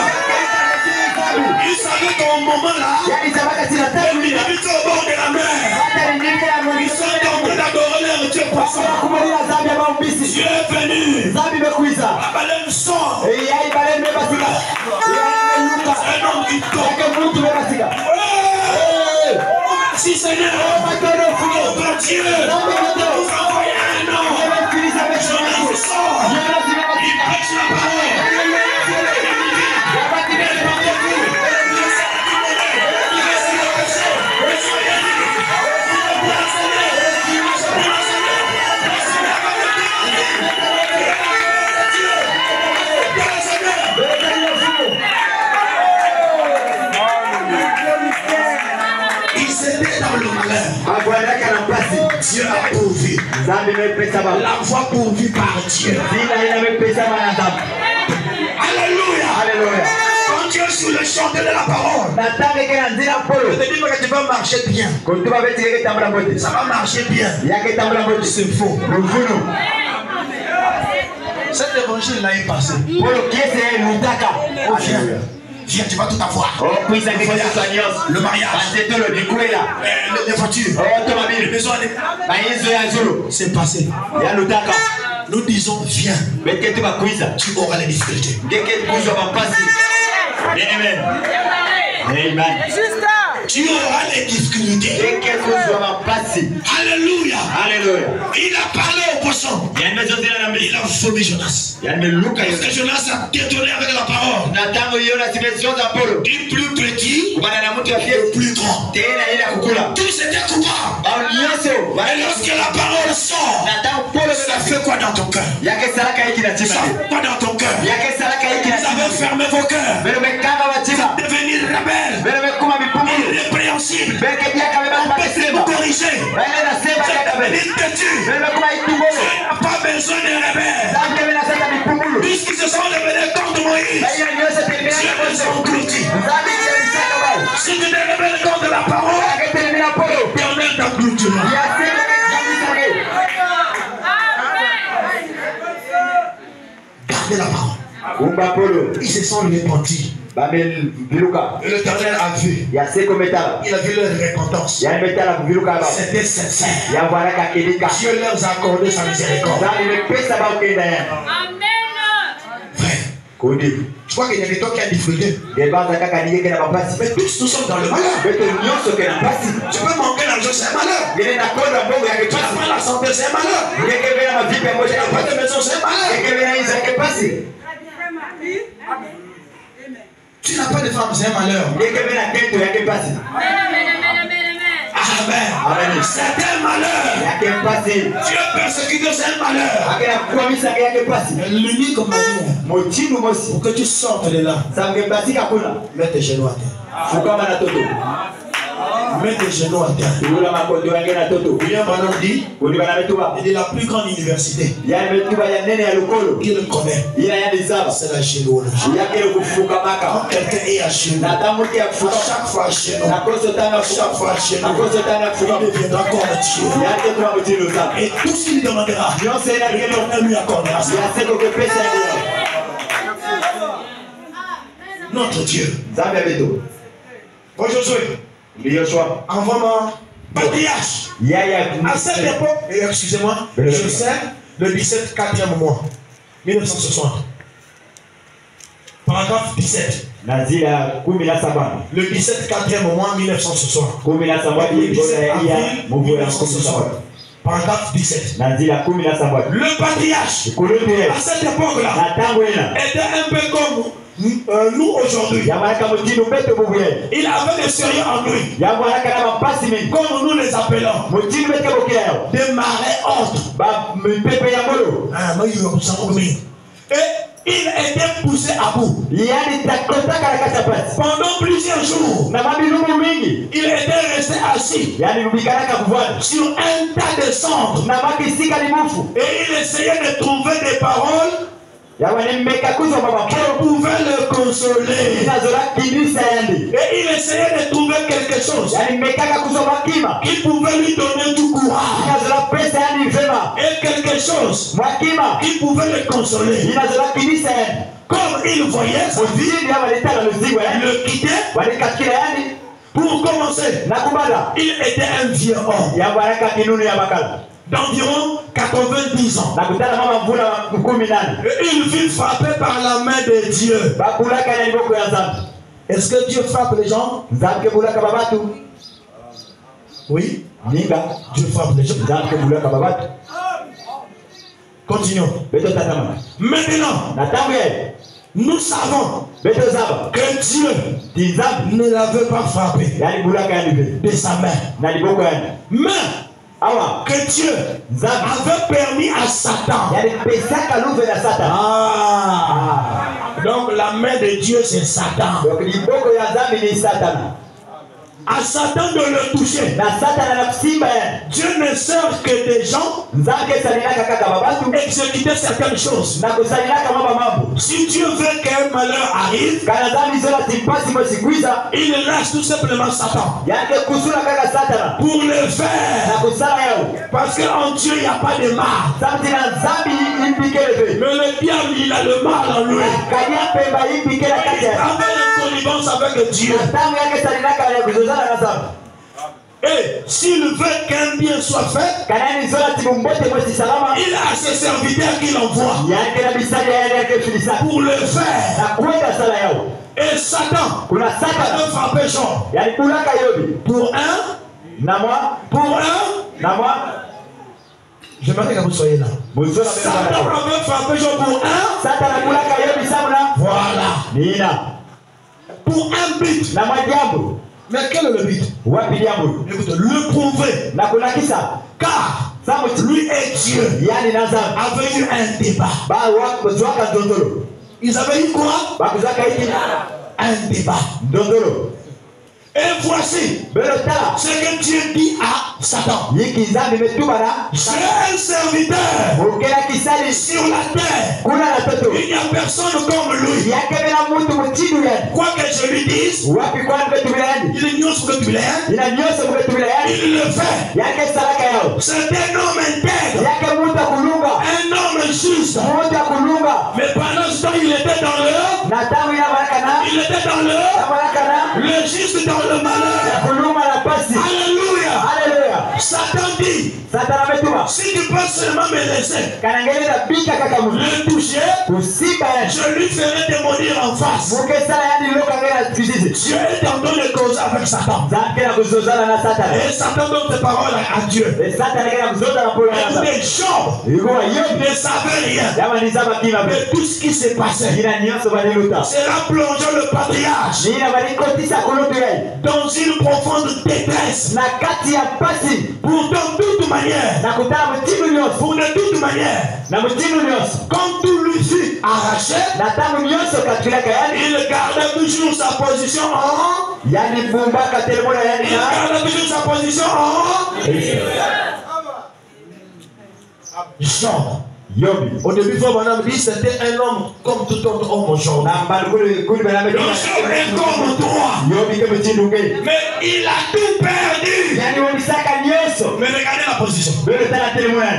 Il savait qu'au moment là, les Ninivites au bord de la mer, ils sont en train d'adorer leur Dieu poisson. Dieu est venu. La baleine sort. C'est un homme qui tombe. Si Seigneur, notre Dieu, nous envoie un homme. Jonas sort. Il prêche la parole. Dieu a pourvu. La voie pourvue par Dieu. Alléluia. Quand Dieu est sur le champ de la parole, je te dis que tu vas marcher bien. Ça va marcher bien. C'est faux. Cet évangile là est passé. Viens, tu vas tout avoir. Le mariage, les voitures, les maisons, c'est passé. Nous disons viens. Tu auras les difficultés. Amen. Tu auras les difficultés. Alléluia. Il a parlé au poisson. Il a vomi Jonas. Parce que Jonas a détonné avec la parole. Du plus petit au plus grand. Tous étaient coupables. Et lorsque la parole sort, ça fait quoi dans ton cœur? Ça fait quoi dans ton cœur? Vous avez fermé vos cœurs. Vous êtes devenus rebelles. Irrépréhensibles. On peut vous corriger. Vous êtes devenus têtus. Tu n'as pas besoin de rebelles. Puisqu'ils se sont révélés contre Moïse, Dieu les a engloutis. Si tu te révèles contre la parole, Éternel t'engloutira. Gardez la parole. Ils se sont repentis. Et l'Éternel a vu. Il a vu leur repentance. C'était sincère. Dieu leur a accordé sa miséricorde. Amen. Frère, je crois qu'il y a des gens qui ont difficulté. Mais tous nous sommes dans le malheur. Tu peux manquer l'argent, c'est un malheur. Tu n'as pas la santé, c'est un malheur. Tu n'as pas de maison, c'est un malheur. Tu n'as pas de femme, c'est un malheur. Amen. C'est un malheur. Dieu persécuté, c'est un malheur. Mais l'unique manière pour que tu sortes de là, mets tes genoux à terre. Mets tes genoux à terre. William Branham dit, il est la plus grande université qu'il connaît. C'est la généalogie. Quand quelqu'un est à genoux, à chaque fois à genoux, il deviendra comme Dieu. Et tout ce qu'il demandera, l'Éternel lui accordera. Notre Dieu. Bon Josué. Envoie-moi patriarche. À cette époque, excusez-moi, je sais, le 17 4e mois, 1960. Paragraphe 17. Le 17 4e mois, 1960. Le 17 avril 1960. Paragraphe 17. Le patriarche, à cette époque-là, était un peu comme nous aujourd'hui. Il avait des sérieux en lui. Comme nous les appelons. Des marées hautes. Et il était poussé à bout. Pendant plusieurs jours, il était resté assis sur un tas de cendres. Et il essayait de trouver des paroles qui pouvaient le consoler. Et il essayait de trouver quelque chose qui pouvait lui donner du courage. Et quelque chose qui pouvait le consoler. Comme il voyait sa vie le quitter. Pour commencer, il était un vieux homme d'environ 90 ans. Et il vit frappé par la main de Dieu. Est-ce que Dieu frappe les gens? Oui. Dieu frappe les gens. Continuons. Maintenant, nous savons que Dieu ne l'avait pas frappé de sa main. Mais que Dieu avait permis à Satan. Donc la main de Dieu c'est Satan. À Satan de le toucher. Dieu ne sert que des gens exécuter certaines choses. Si Dieu veut qu'un malheur arrive, il lâche tout simplement Satan pour le faire. Parce qu'en Dieu il n'y a pas de mal. Mais le diable il a le mal en lui. Il travaille en connivence avec Dieu. Et s'il veut qu'un bien soit fait, il a ses serviteurs qu'il envoie pour le faire. Et Satan a frappé Jean pour un. J'aimerais que vous soyez là. Satan avait frappé Jean pour un. Voilà. Pour un but. Mais quel est le but? Écoute, le prouver. Car lui et Dieu avaient eu un débat. Ils avaient eu quoi? Un débat. Et voici ce que Dieu dit à Satan. J'ai un serviteur sur la terre. Il n'y a personne comme lui. Quoi que je lui dise, il ignore ce que tu l'aimes. Il le fait. C'est un homme intègre. Un homme juste. Mais pendant ce temps, il était dans le juste dans le malheur. Alléluia. Satan dit Si tu peux seulement me laisser le toucher, je lui ferai démolir en face. Dieu est en train de causer avec Satan. Et Satan donne des paroles à Dieu. Et Job ne savait rien de tout ce qui s'est passé. Cela plongeait le patriarche dans une profonde détresse. Pour de toute manière, quand tout lui fut arraché, il gardait toujours sa position en haut. Il gardait toujours sa position en haut. Au début, madame dit c'était un homme comme tout autre homme aujourd'hui. Comme toi. Mais il a tout perdu. Mais regardez la position.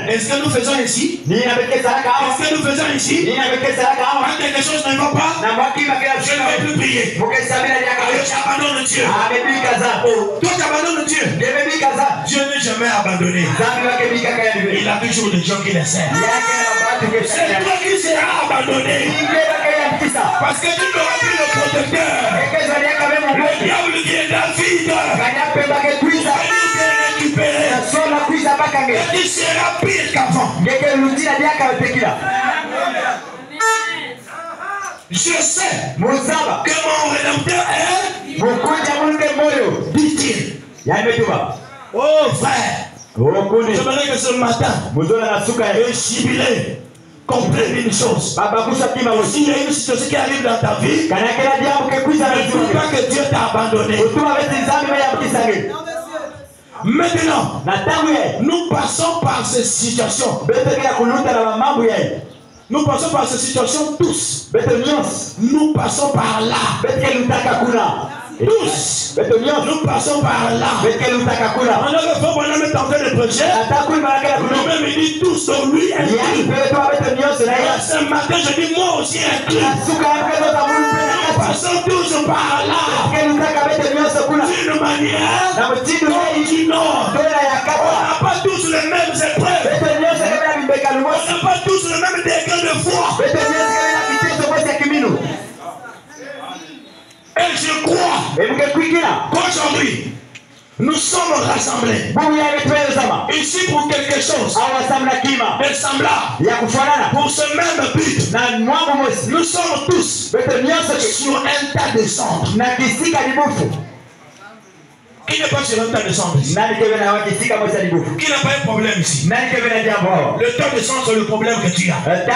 Est-ce que nous faisons ici? Est-ce que nous faisons ici? Quand quelque chose ne va pas, je ne vais plus prier. J'abandonne Dieu. Toi, tu abandonnes Dieu. Dieu n'est jamais abandonné. Il a toujours des gens qui le servent. C'est toi qui seras abandonné. Parce que tu n'auras plus le protecteur. Le diable vient David. Pour venir récupérer. Et tu seras pire qu'avant. Je sais que mon rédempteur est. Dit-il. Oh frère. J'aimerais que ce matin, le jubilé comprenne une chose. S'il y a une situation qui arrive dans ta vie, ne trouve pas que Dieu t'a abandonné. Maintenant, nous passons par ces situations. Nous passons par ces situations tous. Nous passons par là. Tous. Nous passons par là. On a le fond, on a mis en train de prêcher. Lui-même il dit tous sur lui. Ce matin, je dis moi aussi inclus. Nous passons tous par là. D'une manière ou d'une autre. On n'a pas tous les mêmes épreuves. On n'a pas tous le même degré de foi. Et je crois qu'aujourd'hui, nous sommes rassemblés ici pour quelque chose de semblable, pour ce même but. Nous sommes tous sur un tas de cendres. Qui n'est pas sur un tas de cendres ici? Qui n'a pas un problème ici? Le tas de cendres, c'est le problème que tu as. C'est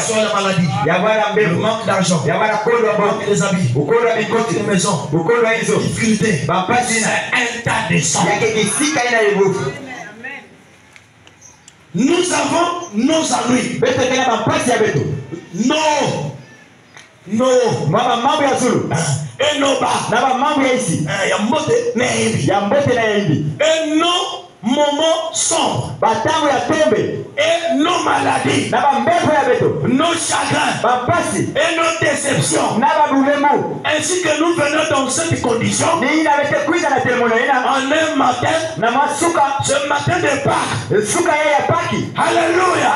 soit la maladie, le manque d'argent, le manque des habits, des maisons, difficultés. C'est un tas de cendres. Nous avons nos ennuis. Et nos bas. Et nos moments sombres. Et nos maladies. Nos chagrins. Et nos déceptions. Ainsi que nous venons dans cette condition. En un matin. Ce matin de Pâques. Alléluia.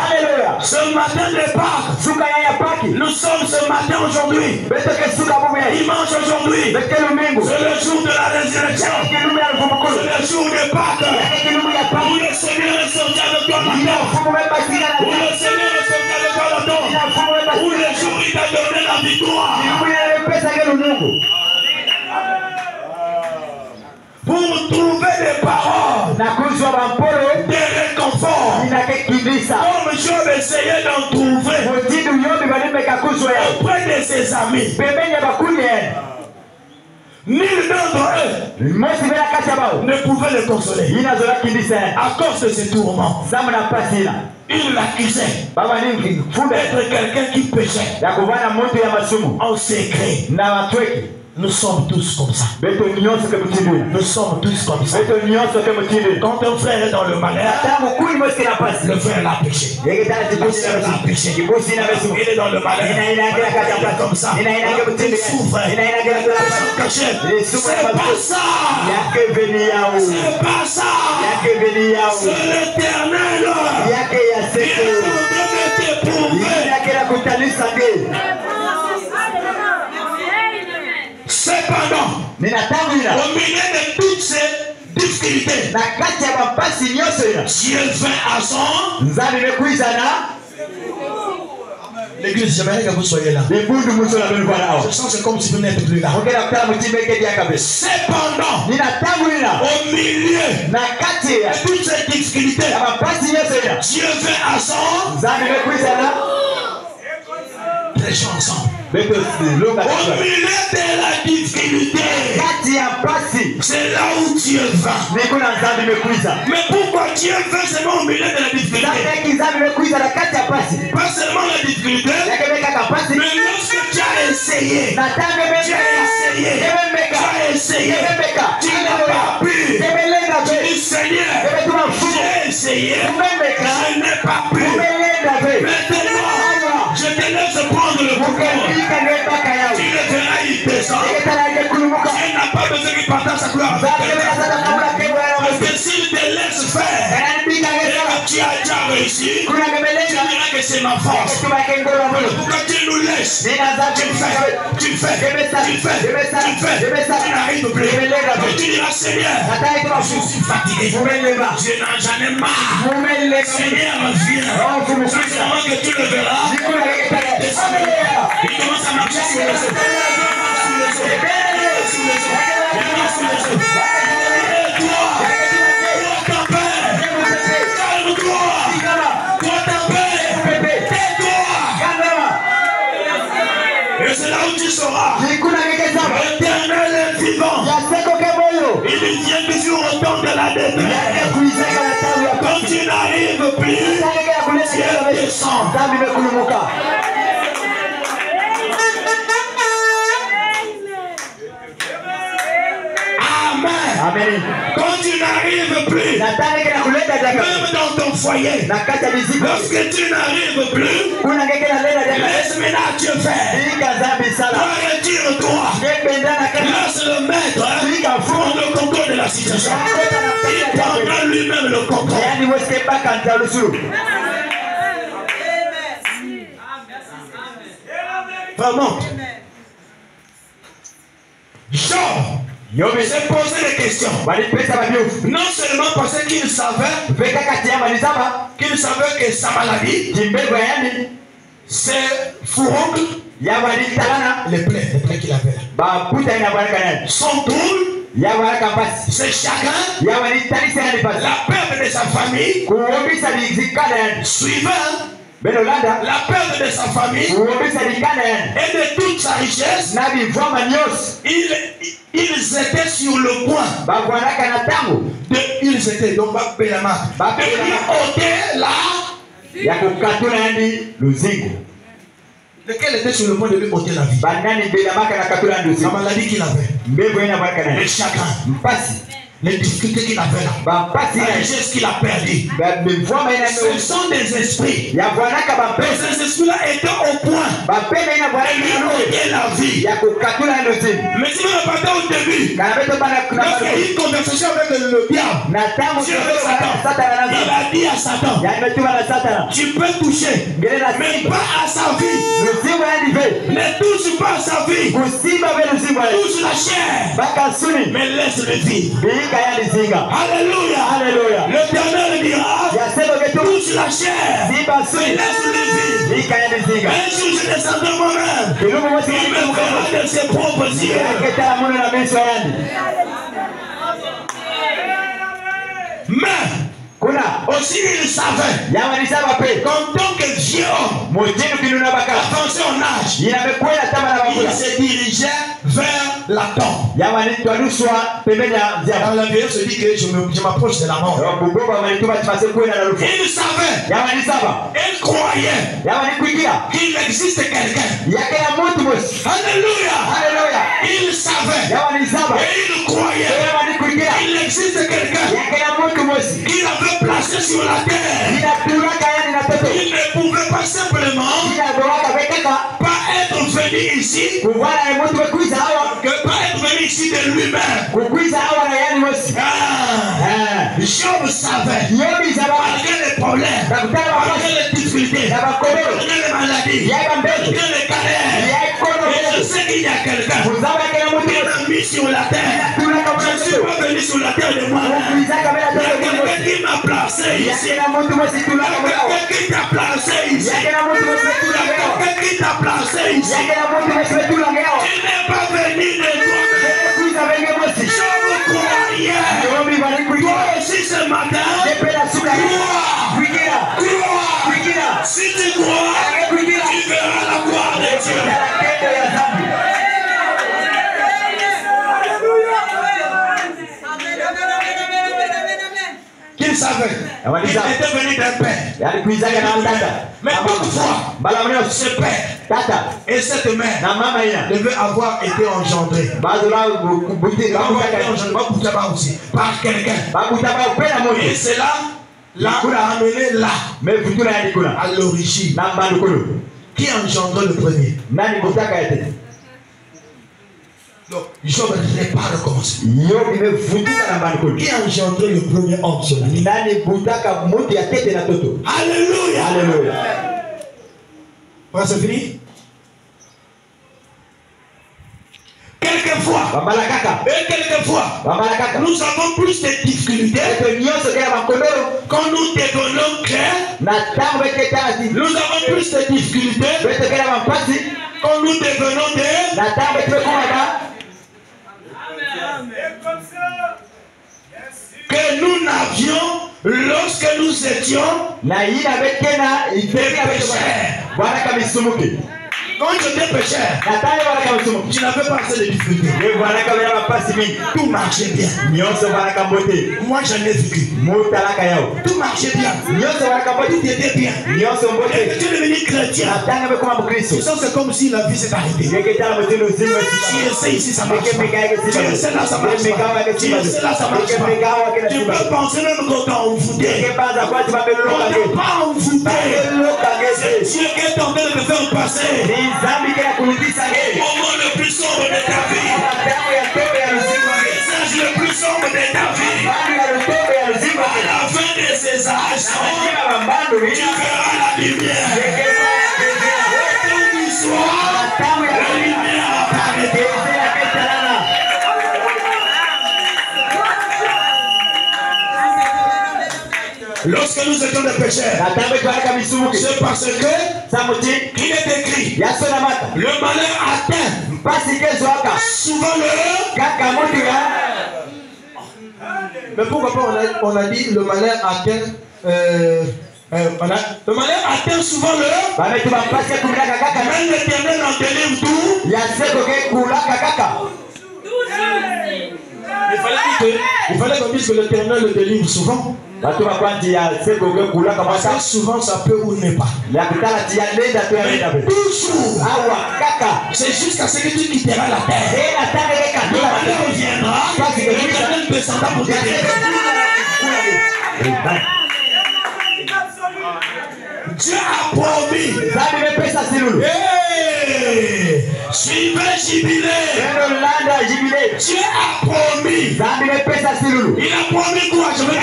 Ce matin de Pâques. Nous sommes ce matin aujourd'hui. Dimanche aujourd'hui. C'est le jour de la résurrection. C'est le jour de Pâques. Où le Seigneur est sorti avec toi maintenant. Où le Seigneur est sorti avec toi maintenant. Où le jour il t'a donné la victoire. Pour trouver des paroles de réconfort. Comme Job essayait d'en trouver auprès de ses amis. Nul d'entre eux ne pouvait le consoler à cause de ses tourments. Il l'accusait d'être quelqu'un qui péchait en secret. Nous sommes tous comme ça. Nous sommes tous comme ça. Quand un frère est dans le malheur, le frère l'a péché. La sœur l'a péché. Il est dans le malheur. Il est comme ça. Il souffre. C'est pas ça. C'est pas ça. C'est l'Éternel. Cependant, au milieu de toutes ces difficultés, Dieu vint à son. L'église, j'aimerais que vous soyez là. Je sens que c'est comme si vous n'êtes plus là. Cependant, au milieu de toutes ces difficultés, Dieu vint à son. Prêchons ensemble. Au milieu de la difficulté, c'est là où Dieu va. Mais pourquoi Dieu veut seulement au milieu de la difficulté? Pas seulement la difficulté, mais lorsque tu as essayé, tu n'as pas pu. Tu dis Seigneur, j'ai essayé, je n'ai pas pu. Maintenant, je te laisse prendre le pouvoir. Tu le verras, il descend. Dieu n'a pas besoin qu'il partage sa gloire. Parce que s'il te laisse faire, et que tu as déjà réussi, tu diras que c'est ma force. Pourquoi tu nous laisses? Tu n'arrives plus. Et tu diras Seigneur, je suis fatigué. J'en ai marre. Seigneur, viens. Seulement que tu le verras. Il commence à marcher sur les eaux. Et c'est là où tu sauras. L'Éternel est vivant. Il vient toujours au temps de la détresse. Quand tu n'arrives plus, Dieu descend. Amen. Quand tu n'arrives plus, même dans ton foyer, lorsque tu n'arrives plus, laisse maintenant Dieu faire. Retire-toi. Laisse le maître prendre le contrôle de la situation. Il prendra lui-même le contrôle. Vraiment. Genre. s'est posé des questions. Non seulement parce qu'il savait que sa maladie, c'est Fourongue, les plaies qu'il avait. Son trouble, c'est chacun, la perte de sa famille, suivant la perte de sa famille et de toute sa richesse. Ils étaient sur le point ils étaient donc de lui ôter là. Lequel était sur le point de lui ôter la vie? La maladie qu'il avait, le chagrin, les difficultés qu'il avait là, la richesse qu'il a perdue. Ce sont des esprits. Ces esprits-là étaient au point de lui ôter la vie. Mais si vous ne partez au début, lorsqu'il y a eu une conversation avec le diable, il a dit à Satan, tu peux toucher, mais pas à sa vie. Ne touche pas à sa vie. Touche la chair, mais laisse-le vivre. Alléluia. L'Éternel dira, touche la chair, mais laisse-le vivre. Un jour je descendrai moi-même, il me verra de ses propres yeux. Mais aussi il savait qu'en tant que vieux homme avancé en âge, il se dirigeait vers la tombe. Dans la vieille se dit que je m'approche de la mort. Il savait, elle croyait croyait qu'il existe quelqu'un. Alléluia. Il savait et il croyait qu'il existe quelqu'un qu'il avait placé sur la terre. Il ne pouvait pas simplement pas être venu ici, que pas être venu ici de lui-même. Job savait, malgré les problèmes, malgré les difficultés, malgré les maladies, malgré les galères, je sais qu'il y a quelqu'un qui m'a mis sur la terre. Je ne suis pas venu sur la terre de moi-même. Il y a quelqu'un qui m'a placé ici. Il y a quelqu'un qui t'a placé ici. Il y a quelqu'un qui t'a placé ici. Tu n'es pas venu de toi-même. Je vous croyais. Toi aussi ce matin, crois. Si tu crois, tu verras la gloire de Dieu. Qu'il savait, il était venu d'un père. Mais toutefois, ce père et cette mère devaient avoir été engendrés. Par quelqu'un. Et cela l'a amené là, à l'origine. Qui a engendré le premier? Donc, Job répare le commencement. Qui a engendré le premier homme sur la terre? Alléluia. C'est fini? Quelquefois, nous avons plus de difficultés quand nous devenons clairs. Nous avons plus de difficultés quand nous devenons des que nous n'avions lorsque nous étions des pécheurs. Quand j'étais pécheur, tu n'avais pas assez de difficultés. Tout marchait bien. Moi j'en ai vécu. Tout marchait bien. Tout était bien. Et tu es devenu chrétien. C'est comme si la vie s'est arrêtée. Tu essaies ici, ça marche pas. Tu essaies là, ça marche pas. Tu essaies là, ça marche pas. Tu peux penser même qu'on t'a envoûté. On t'a pas envoûté. C'est Dieu qui est en train de te faire passer au moment le plus sombre de ta vie. Le message le plus sombre de ta vie. À la fin de ces âges, tu verras la lumière. Où tu sois, la lumière apparaîtra. Lorsque nous étions des pécheurs, c'est parce que il est écrit, le malheur atteint souvent le. Mais pourquoi pas on a dit le malheur atteint le malheur atteint souvent le. Même l'Éternel en délivre tout. Il fallait qu'on dise que l'Éternel le délivre souvent. Parce que souvent ça peut ou ne pas. Mais toujours, c'est jusqu'à ce que tu quitteras la terre. Le malheur viendra et l'Éternel descendra pour te délivrer. Dieu a promis. Suivez jubilé. Dieu a promis. Il a promis quoi? Je veux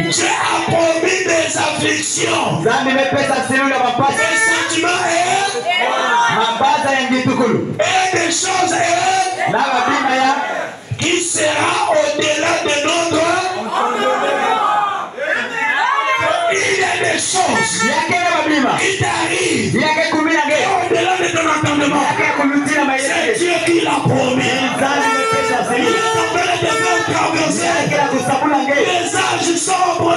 Dieu a promis des afflictions. Des sentiments et des choses qui sera au-delà de notre. Il y a des choses qui t'arrivent au-delà de ton entendement. C'est Dieu qui l'a promis. Il est en train de te faire traverser les âges sombres.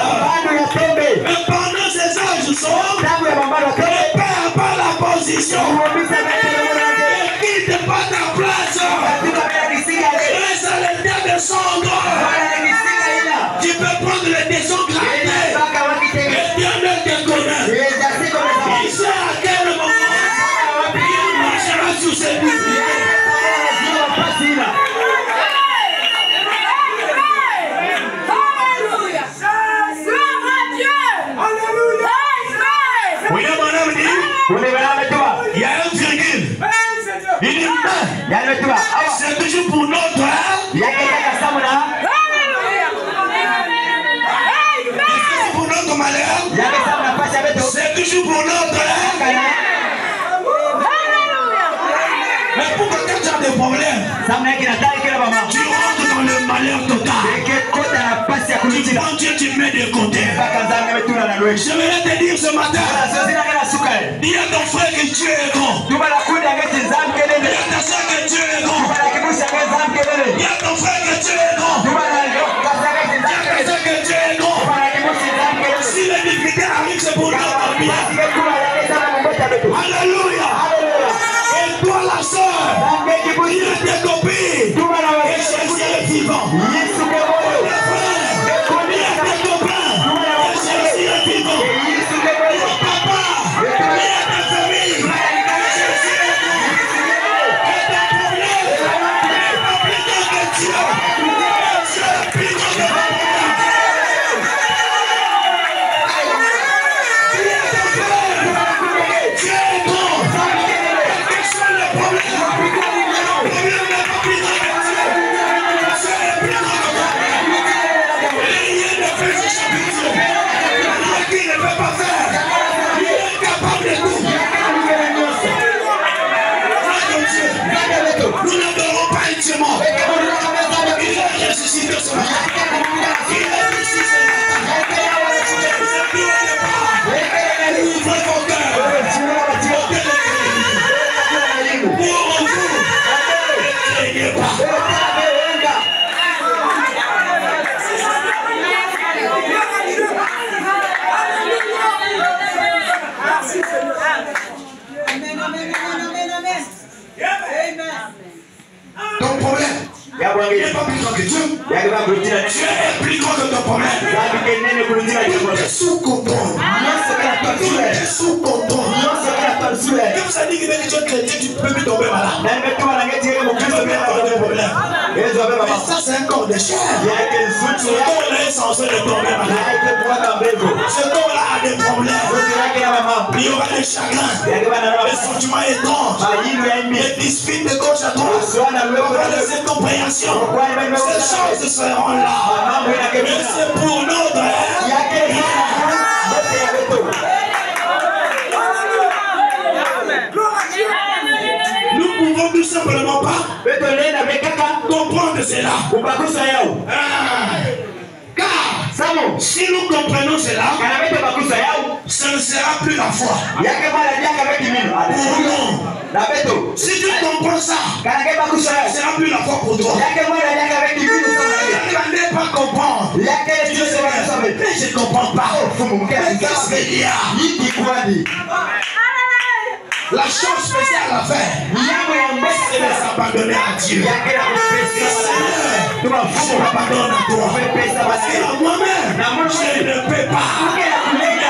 Mais pendant ces âges sombres, ne perds pas la position. Ne quitte pas ta place. Reste à l'état de cendre. Tu peux prendre les décisions graves. Il y a un virgule. Il dit mais c'est toujours pour notre c'est pour notre malheur. C'est toujours pour notre mais pourquoi quand tu as des problèmes, tu rentres dans le malheur total. Tu prends Dieu, tu mets de côté. J'aimerais te dire ce matin, dis à ton frère que Dieu est bon. Dis à ta soeur que Dieu est bon. Dis à ton frère que Dieu est bon. Dis à ta soeur que Dieu est bon. Si les difficultés arrivent, c'est pour notre bien. Alléluia. Et toi la soeur, dis à tes copines que Jésus est vivant. Nous n'adorons pas intimement. Il a ressuscité ce matin. Il a ressuscité ce matin. Ouvrez vos cœurs. Pour vous, ne craignez pas. Ton problème n'est pas plus grand que Dieu. Dieu est plus grand que ton problème. Tu es sous contrôle. Tu es sous contrôle. Comme ça dit que tu es chrétien, tu peux plus tomber malade. Mais ça c'est un corps de chair. Ce corps-là est censé de tomber malade. Ce corps-là a des problèmes. Il y aura des chagrins, des sentiments étranges, des disputes de gauche à droite, des incompréhensions. Ces choses seront là. Mais c'est pour notre nous pouvons tout simplement pas comprendre cela. Car si nous comprenons cela, ce ne sera plus la foi. Pour nous. Si tu comprends ça, ce ne sera plus la foi pour toi. Tu ne vas pas comprendre. Mais je ne comprends pas. Qu'est-ce qu'il y a? La chose spéciale à faire, c'est de s'abandonner à Dieu. Tu m'abandonnes à toi. Parce que moi-même, je ne peux pas.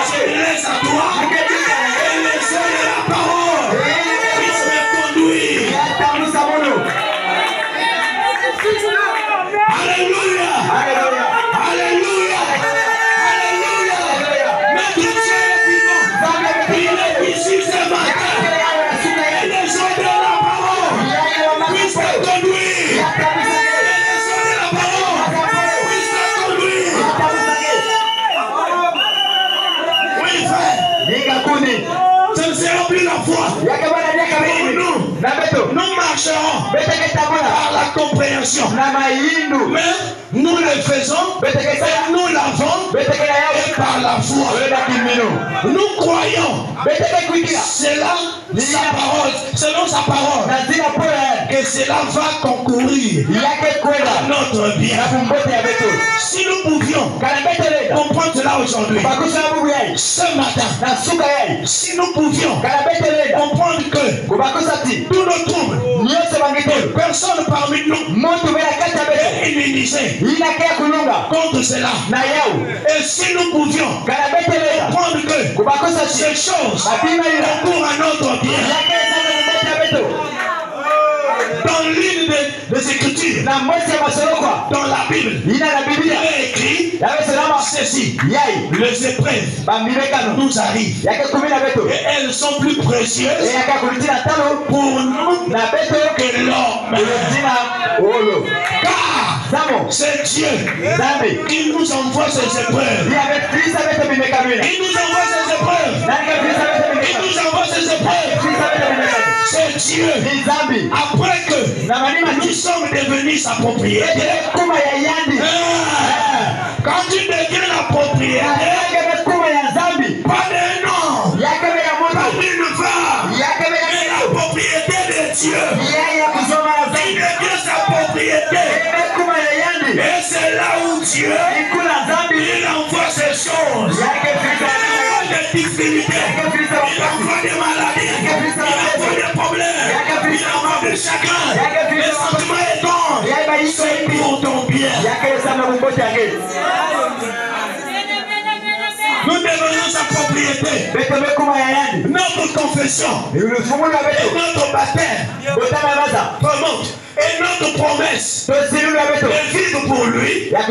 Je laisse à toi. Et laisse la parole. Puisse me conduire. Alléluia. Alléluia. Alléluia. Notre Dieu est vivant. Il est ici ce matin. Et les gens de la parole puissent me conduire. Et les gens de la parole puissent me conduire. Oui, frère. Ce ne sera plus la foi. Nous marcherons par la compréhension. Mais nous le faisons, et nous l'avons, et par la foi. Nous croyons cela, sa parole, selon sa parole, que cela va concourir à notre bien. Si nous pouvions comprendre cela aujourd'hui, ce matin, si nous pouvions comprendre que tous nos troubles, personne parmi nous est immunisé contre cela. Et si nous pouvions comprendre que ces choses concourent à notre bien, Dans l'une des Écritures, dans la Bible, il est écrit ceci. Les épreuves nous arrivent et elles sont plus précieuses pour nous que l'homme. Car c'est Dieu qui nous envoie ces épreuves. Il nous envoie ces épreuves. Il nous envoie ces épreuves. C'est Dieu. Après que nous sommes devenus sa propriété. Quand tu deviens la propriété, pas de nom, pas d'une femme, mais la propriété de Dieu. Il devient sa propriété. Et c'est là où Dieu, il envoie ces choses. Il envoie des difficultés, il envoie des maladies, il envoie des problèmes, il envoie des chagrins, les sentiments étranges. C'est pour ton bien. Nous devenons sa propriété. Notre confession et notre baptême remontent. Et notre promesse de vivre pour lui. Alors,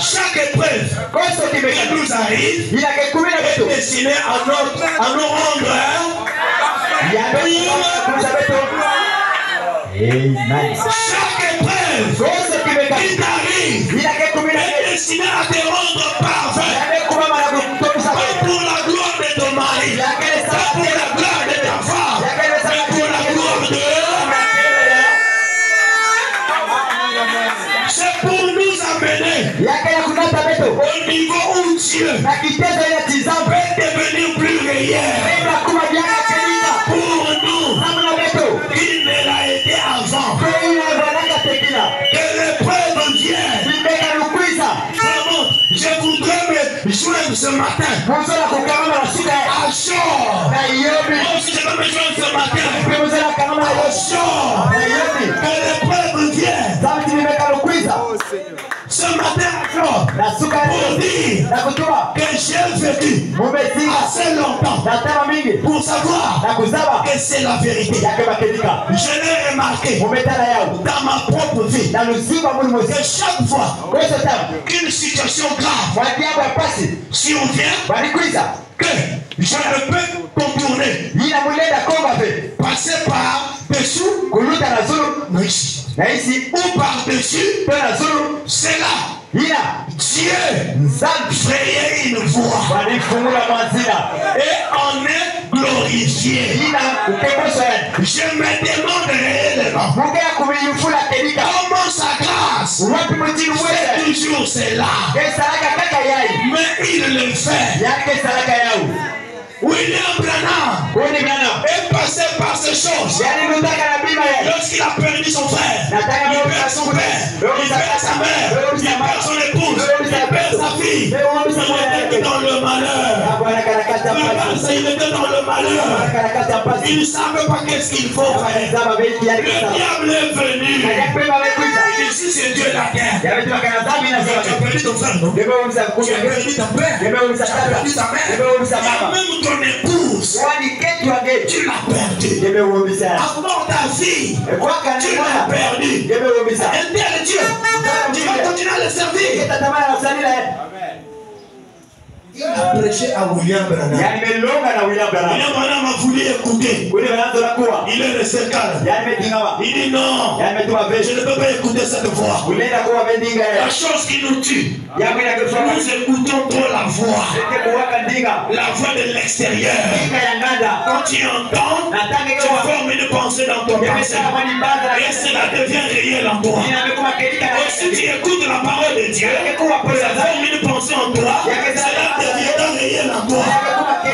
chaque épreuve qui nous arrive est destinée à nous rendre. Chaque épreuve qui t'arrive est destinée à te rendre parfait. Pas pour la gloire de ton mari, pas pour la gloire de ta femme, mais pour la gloire de... C'est pour nous amener au niveau où Dieu peut devenir plus réel. Pour nous, il ne l'a été avant. Que l'épreuve vienne. Vraiment, je voudrais me joindre ce matin. À chaud. Si je veux me joindre ce matin. À chaud. Que l'épreuve vienne. Ce matin encore, pour dire que j'ai vécu assez longtemps pour savoir que c'est la vérité. Je l'ai remarqué dans ma propre vie que chaque fois qu'une situation grave survient, que je ne peux contourner, passer par dessous, ou par-dessus, c'est là. Dieu frayait une voie et on est glorifié. Je me demande réellement comment sa grâce fait toujours cela, mais il le fait. William Branham est passé par ces choses. Lorsqu'il a perdu son frère, il perd son père, il perd sa mère, il perd son épouse, il perd sa fille. Il était dans le malheur. Il était dans le malheur. Il ne savait pas qu'est-ce qu'il faut faire. Le diable est venu. Il dit, si c'est Dieu la terre, tu as perdu ton frère, non? Tu as perdu ton père, tu as perdu ta mère, même ton épouse, tu l'as perdu. Avant ta vie, tu l'as perdu. Et Dieu, tu vas continuer à le servir. Il a prêché à William Branham. William Branham a voulu écouter. Il est resté calme. Il dit non, je ne peux pas écouter cette voix. La chose qui nous tue, nous écoutons trop la voix. La voix de l'extérieur. Quand tu entends, tu formes une pensée dans ton pensée. Et cela devient réel en toi. Et si tu écoutes la parole de Dieu, ça forme une pensée en toi. Cela devient réel en toi. Il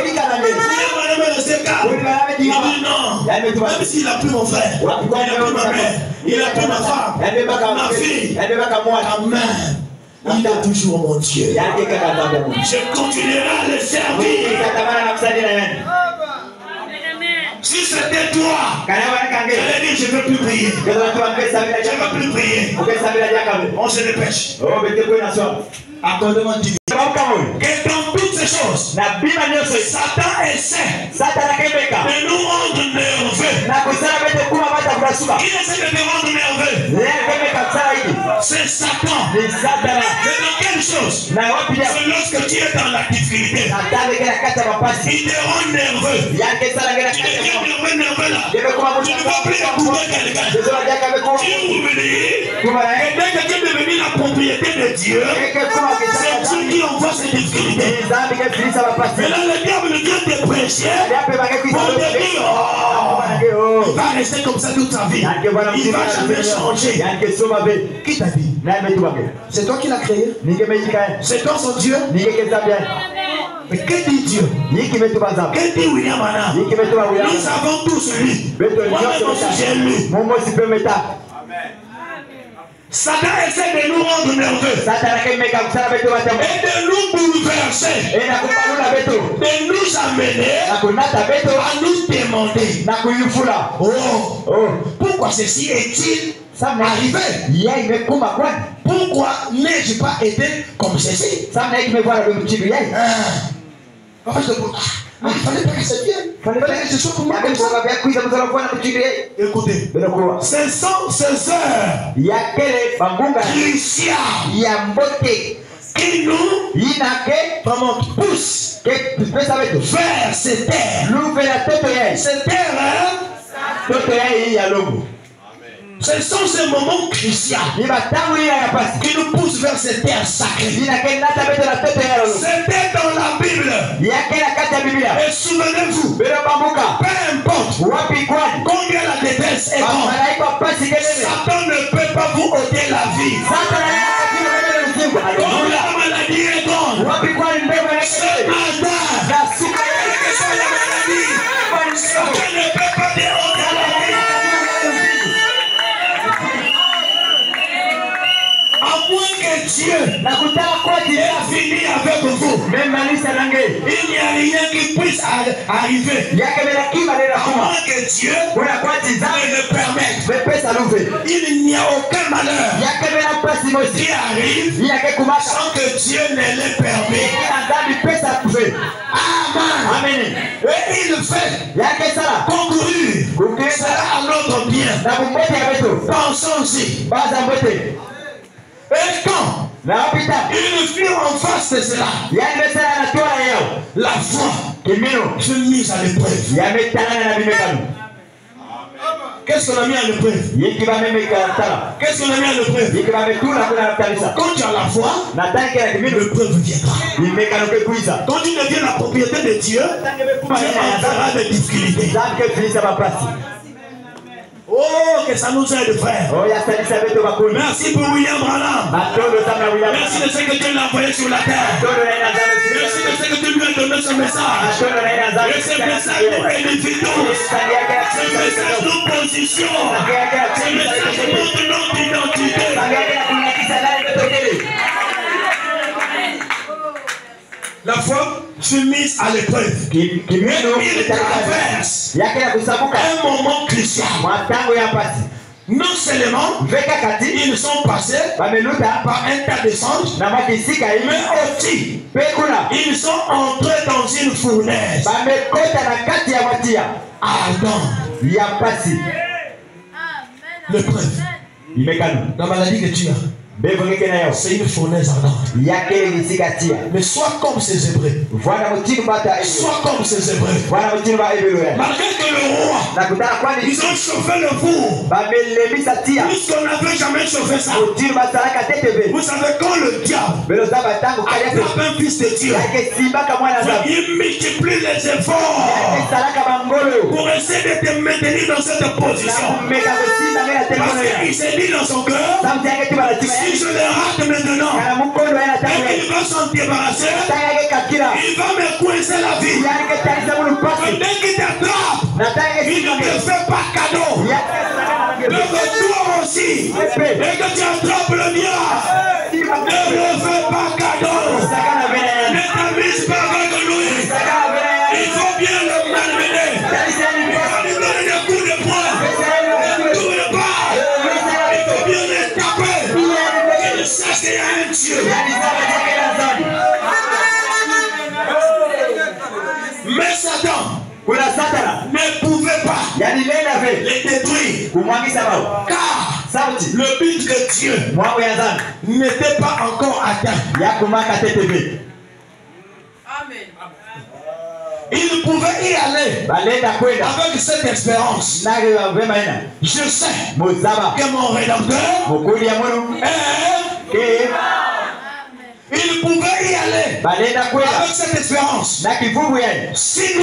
dit non, même s'il n'a plus mon frère, il n'a plus ma mère, il n'a plus ma femme, ma fille, ma main, il est toujours mon Dieu. Je continuerai à le servir. Si c'était toi, j'allais dire je ne veux plus prier. Je ne veux plus prier. On se dépêche. Accorde-moi du que dans toutes ces choses, Satan essaie de nous rendre nerveux essaie de te rendre nerveux. C'est Satan. Mais dans quelle chose? C'est lorsque tu es dans la difficulté. Il te rend nerveux. Tu deviens nerveux là. Tu ne peux plus écouter quelqu'un. Tu oublies que dès que tu es devenu la propriété de Dieu, c'est Dieu qui envoie ces difficultés. Mais là, le diable vient te prêcher pour te dire, oh, il va rester comme ça toute sa vie. Il va jamais changer. Qui t'a dit? C'est toi qui l'as créé? C'est toi son Dieu? Mais que dit Dieu? Que dit William Anna? Nous avons tous lu. Moi-même aussi j'ai lu. Satan essaie de nous rendre nerveux et de nous bouleverser, de nous amener à nous demander, oh, pourquoi ceci est-il arrivé? Pourquoi n'ai-je pas été comme ceci? Il fallait pas que ça vienne. Il fallait que ce soit pour moi comme ça. Écoutez, ce sont ces heures cruciales qui nous poussent vers cette terre. Cette terre, ce sont ces moments cruciaux qui nous poussent vers cette terre sacrée. C'était dans la Bible. Et souvenez-vous, peu importe combien la détresse est grande, Satan ne peut pas vous ôter la vie. Combien la maladie est grande, ce matin, quelle que soit la maladie, Satan ne peut pas te ôter la vie. À moins que Dieu ait fini avec vous, il n'y a rien qui puisse arriver. À moins que Dieu ne le permette. Il n'y a aucun malheur qui arrive sans que Dieu ne l'ait permis. Amen. Et il fait concourir cela à notre bien. Pensons-y. Et quand ils furent en face de cela, la foi fut mise à l'épreuve. Qu'est-ce qu'on a mis à l'épreuve? Qu'est-ce qu'on a mis à l'épreuve? Quand tu as la foi, l'épreuve viendra. Quand tu deviens la propriété de Dieu, tu auras des difficultés. Oh, que ça nous aide, frère. Merci pour William Branham. Merci de ce que Dieu l'a envoyé sur la terre. Merci de ce que Dieu lui a donné ce message. Et ce message nous édifie tous. Ce message nous positionne. Ce message montre notre identité. La foi fut mise à l'épreuve. Il traverse un moment crucial. Non seulement ils sont passés par un tas de songes, mais aussi ils sont entrés dans une fournaise. L'épreuve, la maladie que tu as, c'est une fournaise ardente. Mais sois comme ces Hébreux. Sois comme ces Hébreux. Malgré que le roi, ils ont chauffé le four. Puisqu'on n'avait jamais chauffé ça. Vous savez, quand le diable attrape un fils de Dieu, il multiplie les efforts pour essayer de te maintenir dans cette position. Parce qu'il s'est dit dans son cœur, si je le rate maintenant, et qu'il va s'en débarrasser, il va me coincer la vie. Et dès qu'il t'attrape, il ne te fait pas cadeau. Le retour aussi, et que tu attrapes le diable, ne le fais pas cadeau. Ne t'amuse pas avec lui. Il faut bien le malmener. Il faut lui donner des coups de poing. Tout le pas. Il faut bien le taper. Il sache qu'il y a un Dieu. Mais Satan ne pouvait pas les détruire. Car le but que Dieu n'était pas encore atteint. Amen. Il pouvait y aller avec cette espérance. Je sais que mon Rédempteur est. Il pouvait y aller avec cette espérance. Si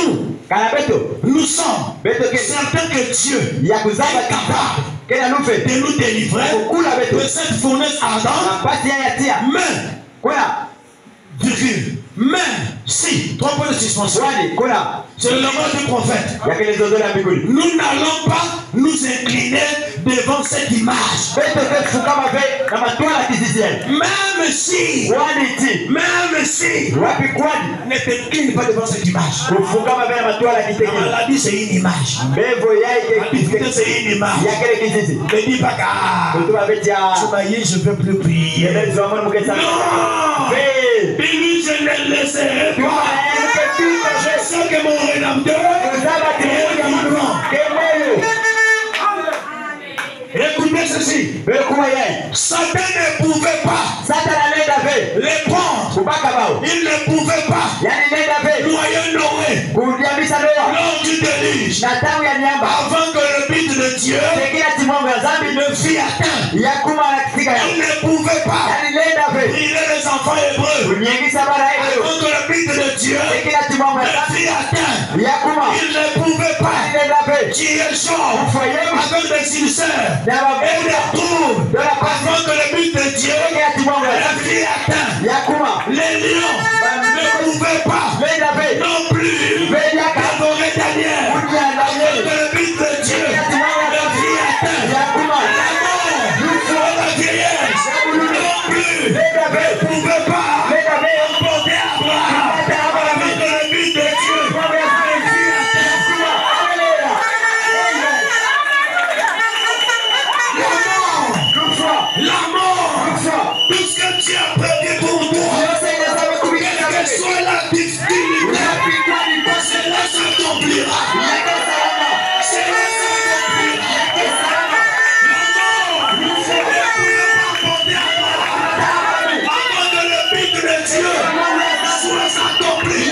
nous sommes certains que Dieu est capable de nous délivrer de cette fournaise ardente, même si, 3 points de suspension, c'est le langage du prophète, nous n'allons pas nous incliner devant cette image. Même si ne t'incline pas devant cette image. La maladie c'est une image. La difficulté c'est une image. Ne dis pas je ne peux plus prier. Non. Dis-lui, je ne laisserai pas. Je sais que mon Rédempteur est vivant. Écoutez ceci. Satan ne pouvait pas les prendre. Il ne pouvait pas noyer Noé lors du déluge. Avant que le but de Dieu ne fût atteint. Il ne pouvait pas brûler les enfants hébreux. Avant que le but de Dieu ne fût atteint. Il ne pouvait pas tuer Job avec des ulcères et des troubles. Avant que le but de Dieu ne fût atteint. Les lions ne pouvaient pas non plus dévorer Daniel. Avant que le but de Dieu ne fût atteint. La mort, la vieillesse non plus ne pouvait pas emporter Abraham. Avant que le but de Dieu ne fût atteint. La mort, tout ce que Dieu a prévu pour toi, quelle que soit la difficulté, cela s'accomplira. Cela s'accomplira. La mort ne pouvait pas porter avant que le but de Dieu soit accompli.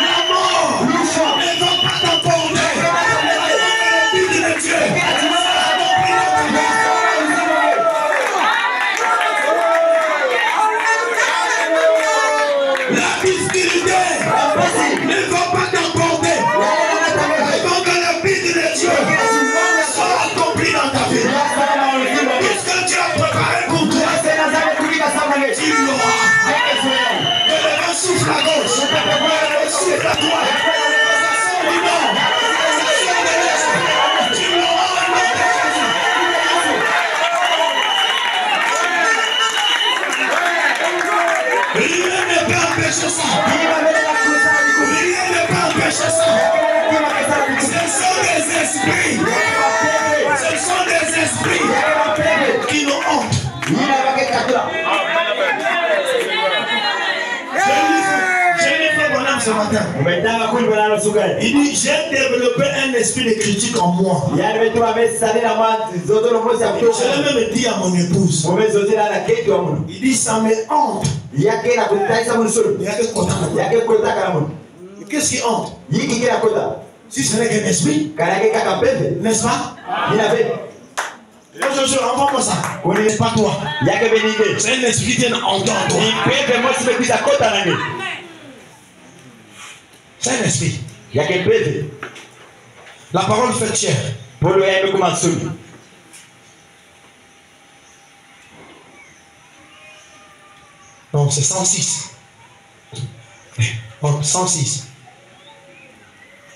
La mort ne va pas t'emporter avant que le but de Dieu soit accompli. La difficulté ne va pas t'emporter avant que le but de Dieu soit accompli dans ta vie. Puisque Dieu a préparé pour toi, tu l'auras. Que le vent souffle à gauche, souffle à droite, du nord, de l'est, tu l'auras. Rien ne peut empêcher ça. Rien ne peut empêcher ça. Ce sont des esprits. Ce sont des esprits qui nous hantent. J'ai lu Frère Bonhomme ce matin. Il dit, j'ai développé un esprit de critique en moi. Je l'ai même dit à mon épouse. Il dit, ça me hante. Qu'est-ce qui hante? Si ce n'est qu'un esprit, n'est-ce pas? Je renvoie ça. C'est pas toi. C'est un esprit qui est en toi. C'est un esprit. La parole fait chair. Non, c'est 106. Oh, 106.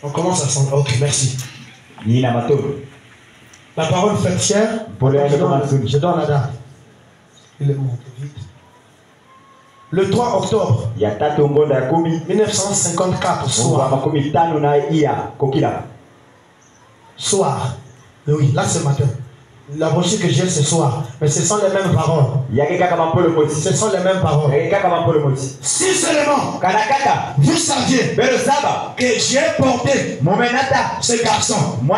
On commence à 100. Ok, merci. La parole fait chair. Je donne la date. Il est monté vite. Le 3 octobre 1954, soir. Oui, là ce matin. La brochure que j'ai ce soir, mais ce sont les mêmes paroles. Ce sont les mêmes paroles. Si seulement vous saviez que j'ai porté ce garçon dans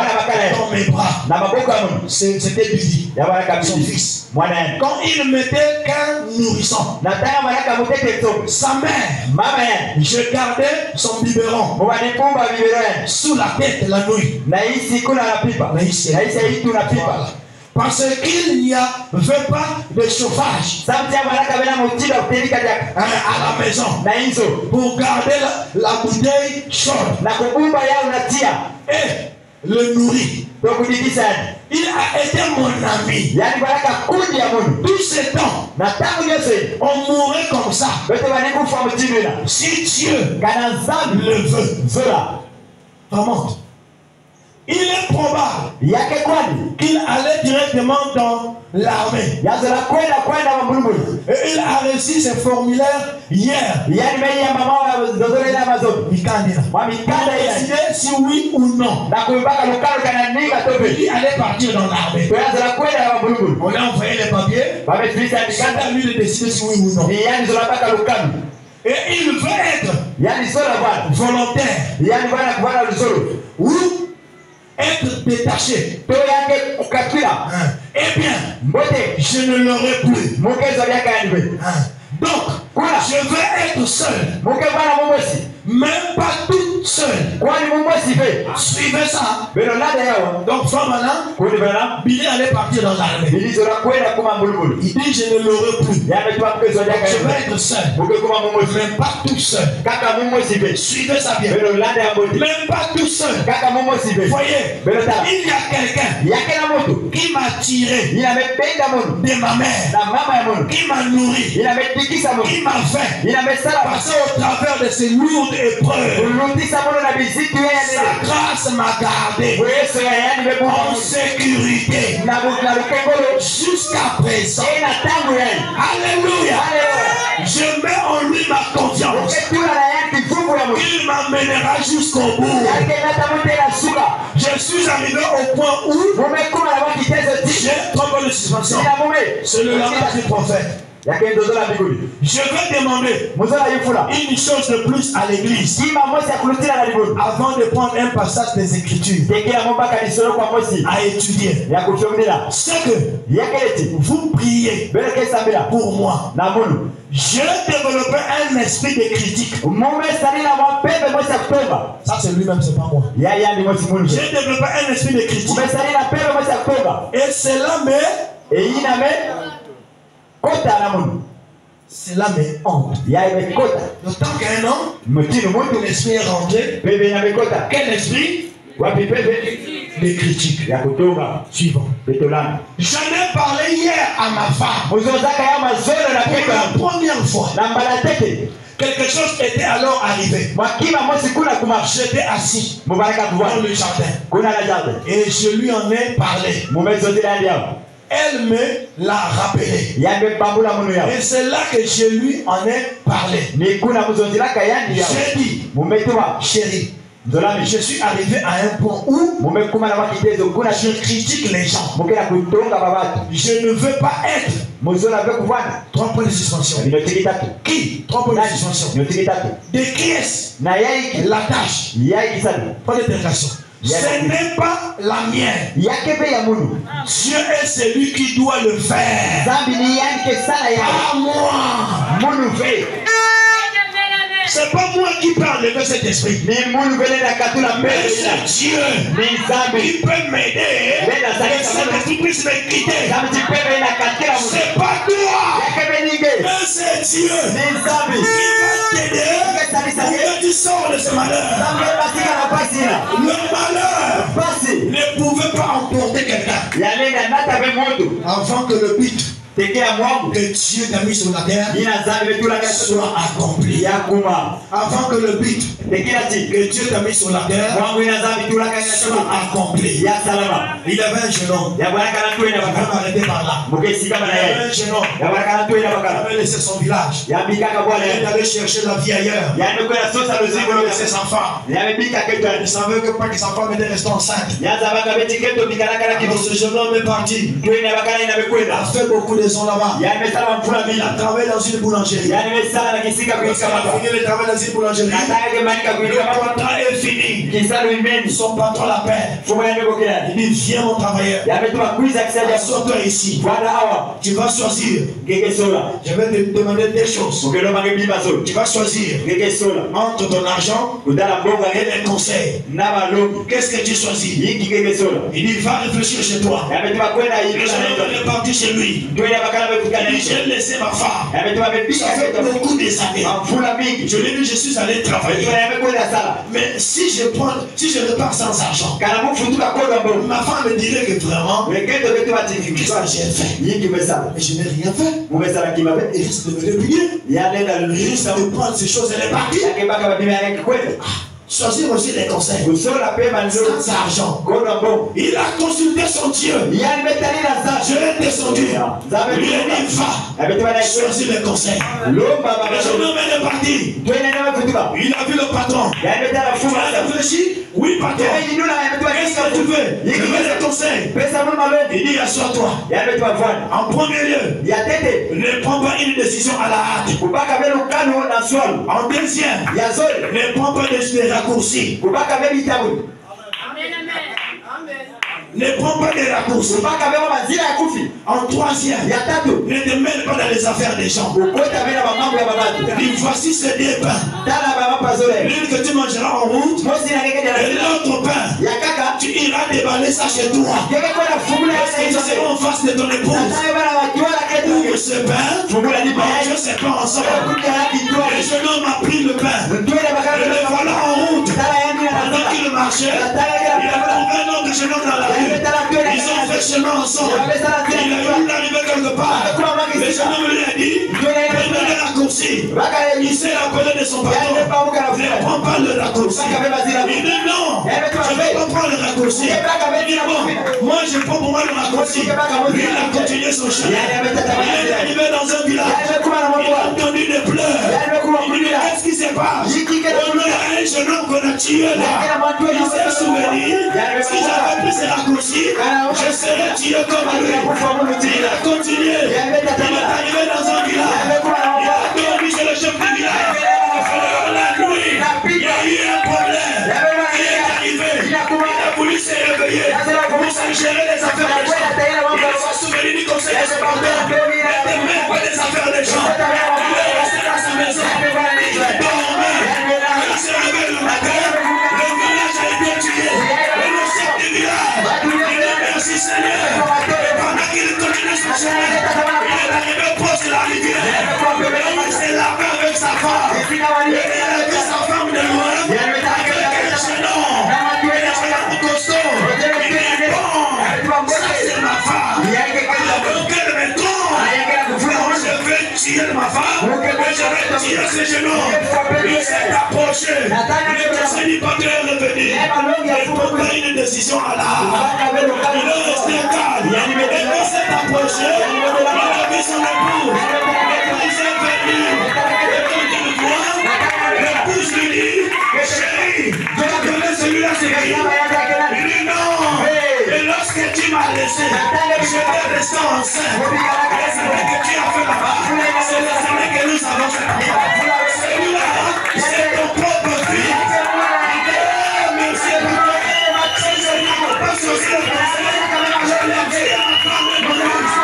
mes bras, c'était Billy, son fils. Quand il n'était qu'un nourrisson, sa mère, je gardais son biberon sous la tête la nuit. Parce qu'il n'y avait pas de chauffage à la maison pour garder la bouteille chaude et le nourrir. Il a été mon ami. Tout ce temps, on mourrait comme ça. Si Dieu le veut, remonte. Il est probable qu'il allait directement dans l'armée. Et il a reçu ce formulaire hier. Il a décidé si oui ou non. Il allait partir dans l'armée. On a envoyé les papiers. Quand à lui de décider si oui ou non. Et il veut être volontaire. Ou être détaché. Eh bien, je ne l'aurai plus. Donc, je veux être seul. Même pas toute seule. Suivez ça. Donc, maintenant, Billy allait partir dans l'armée. Il dit, je ne l'aurai plus. Je veux être seul. Même pas tout seul. Suivez ça bien. Même pas tout seul. Voyez, il y a quelqu'un qui m'a tiré de ma mère, qui m'a nourri, qui m'a fait passer au travers de ces lourdes épreuves. Sa grâce m'a gardé en sécurité jusqu'à présent. Alléluia. Je mets en lui ma confiance. Il m'amènera jusqu'au bout. Je suis arrivé au point où j'ai trop de suspension. C'est le langage du prophète. Je vais demander une chose de plus à l'église avant de prendre un passage des Écritures à étudier. C'est que vous priez pour moi. Je développais un esprit de critique. Ça c'est lui-même, c'est pas moi. J'ai développé un esprit de critique. Et cela cela me honte. D'autant qu'un homme, l'esprit est rentré. Quel esprit? De critique. Suivant. J'en ai parlé hier à ma femme. Pour la première fois. Quelque chose était alors arrivé. J'étais assis dans le jardin. Et je lui en ai parlé. Elle me l'a rappelé. Et c'est là que je lui en ai parlé. J'ai dit, chérie, je suis arrivé à un point où je critique les gens. Je ne veux pas être. 3 points de suspension. Qui? 3 points de suspension. De qui est-ce la tâche? Pas d'interrogation. Ce n'est pas la mienne. Dieu est celui qui doit le faire. Pas moi. C'est pas moi qui parle de cet esprit. Mais c'est Dieu qui peut m'aider. Que cet esprit puisse me quitter. C'est pas toi. Mais c'est Dieu qui va t'aider. Pourquoi tu sors de ce malheur? Le malheur ne pouvait pas emporter quelqu'un avant que le but que Dieu t'a mis sur la terre soit accompli. Avant que le but que Dieu t'a mis sur la terre soit accompli. Il y avait un jeune homme. Il avait arrêté par là. Il y avait un jeune homme. Il avait laissé son village. Il allait chercher la vie ailleurs. Il avait laissé sa femme. Il savait que pas que sa femme était restée enceinte. Alors ce jeune homme est parti. Il a fait beaucoup de sons là-bas. Il a travaillé dans une boulangerie. Il a fini de travailler dans une boulangerie. Le contrat est fini. Son patron l'appelle. Il dit viens mon travailleur. Sors-toi ici. Tu vas choisir. Je vais te demander des choses. Tu vas choisir entre ton argent et les conseils. Qu'est-ce que tu choisis? Il dit va réfléchir chez toi. Le jeune homme est parti chez lui. Il dit j'ai laissé ma femme. Ça fait beaucoup des années. Je lui ai dit je suis allé travailler. Mais si je repars sans argent, ma femme me dirait que vraiment qu'est-ce que j'ai fait? Et je n'ai rien fait. Et juste de me débrouiller. Juste de prendre ces choses, elle est partie. Choisir aussi les conseils. Sans argent. Il a consulté son Dieu. Je l'ai descendu. Lui a dit va. Choisir les conseils. Le jeune homme est parti. Il a vu le patron. Il a réfléchi. Oui, patron. Qu'est-ce que tu veux? Je veux les conseils. Il dit assois-toi. En premier lieu, ne prends pas une décision à la hâte. En deuxième, ne prends pas des raccourcis. Ne prends pas des raccourcis. En troisième, ne te mêle pas dans les affaires des gens. Dis voici ces deux pains. L'une que tu mangeras en route et l'autre pain, tu iras déballer ça chez toi. Parce que tu seras en face de ton épouse. Ouvre ce pain, mange ce pain ensemble. Le jeune homme a pris le pain et le voilà en route. Pendant qu'il marchait, il a trouvé un autre jeune homme dans la rue. Ils ont fait chemin ensemble. Il a eu l'arrivée quelque part. Le jeune homme lui a dit prenez le raccourci. Il s'est rappelé de son patron. Ne prends pas le raccourci. Il dit non, je ne vais pas prendre le raccourci. Il dit bon, moi je prends pour moi le raccourci. Lui il a continué son chemin. Il est arrivé dans un village. Il a entendu des pleurs. Il dit qu'est-ce qui se passe? On a un jeune homme qu'on a tué là. Il s'est souvenu. Si j'avais pris ces raccourcis, je serais tué comme lui. Il a continué. Il est arrivé dans un village. Il a dormi chez le chef du village. La nuit, il y a eu un problème. Il est arrivé. Il a voulu se réveiller pour gérer les affaires des gens. Il s'est souvenu du conseil de son père. Ne te mêle pas des affaires des gens. Il est resté dans sa maison. Il dormait. Il s'est réveillé le matin. Le village a été tué. Et le chef du village, il dit merci Seigneur. Et pendant qu'il continue son chemin, il est arrivé au poste de la rivière. Et il s'est lavé avec sa femme. Et il a vu sa femme de loin. Avec un jeune homme. Il a fait costaud. Il dit bon, ça c'est ma femme. Donc elle me trompe. Je vais tuer ma femme. Et je vais tuer ce jeune homme. Il s'est approché. Le conseil du patron est revenu. Il ne prend pas une décision à la hâte. Il est resté calme. Et il s'est approché. Il a vu son épouse. Il s'est venu. Et quand il voit, l'épouse lui dit chérie, tu connais celui-là, c'est qui? Il dit non. Et lorsque tu m'as laissé, j'étais resté enceinte. Les années que tu as fait là-bas, c'est les années que nous avons fait là-bas. Celui-là, c'est ton propre fils. Merci beaucoup. Si je ne peux pas choisir le conseil, je l'ai dit à ma femme et mon épouse.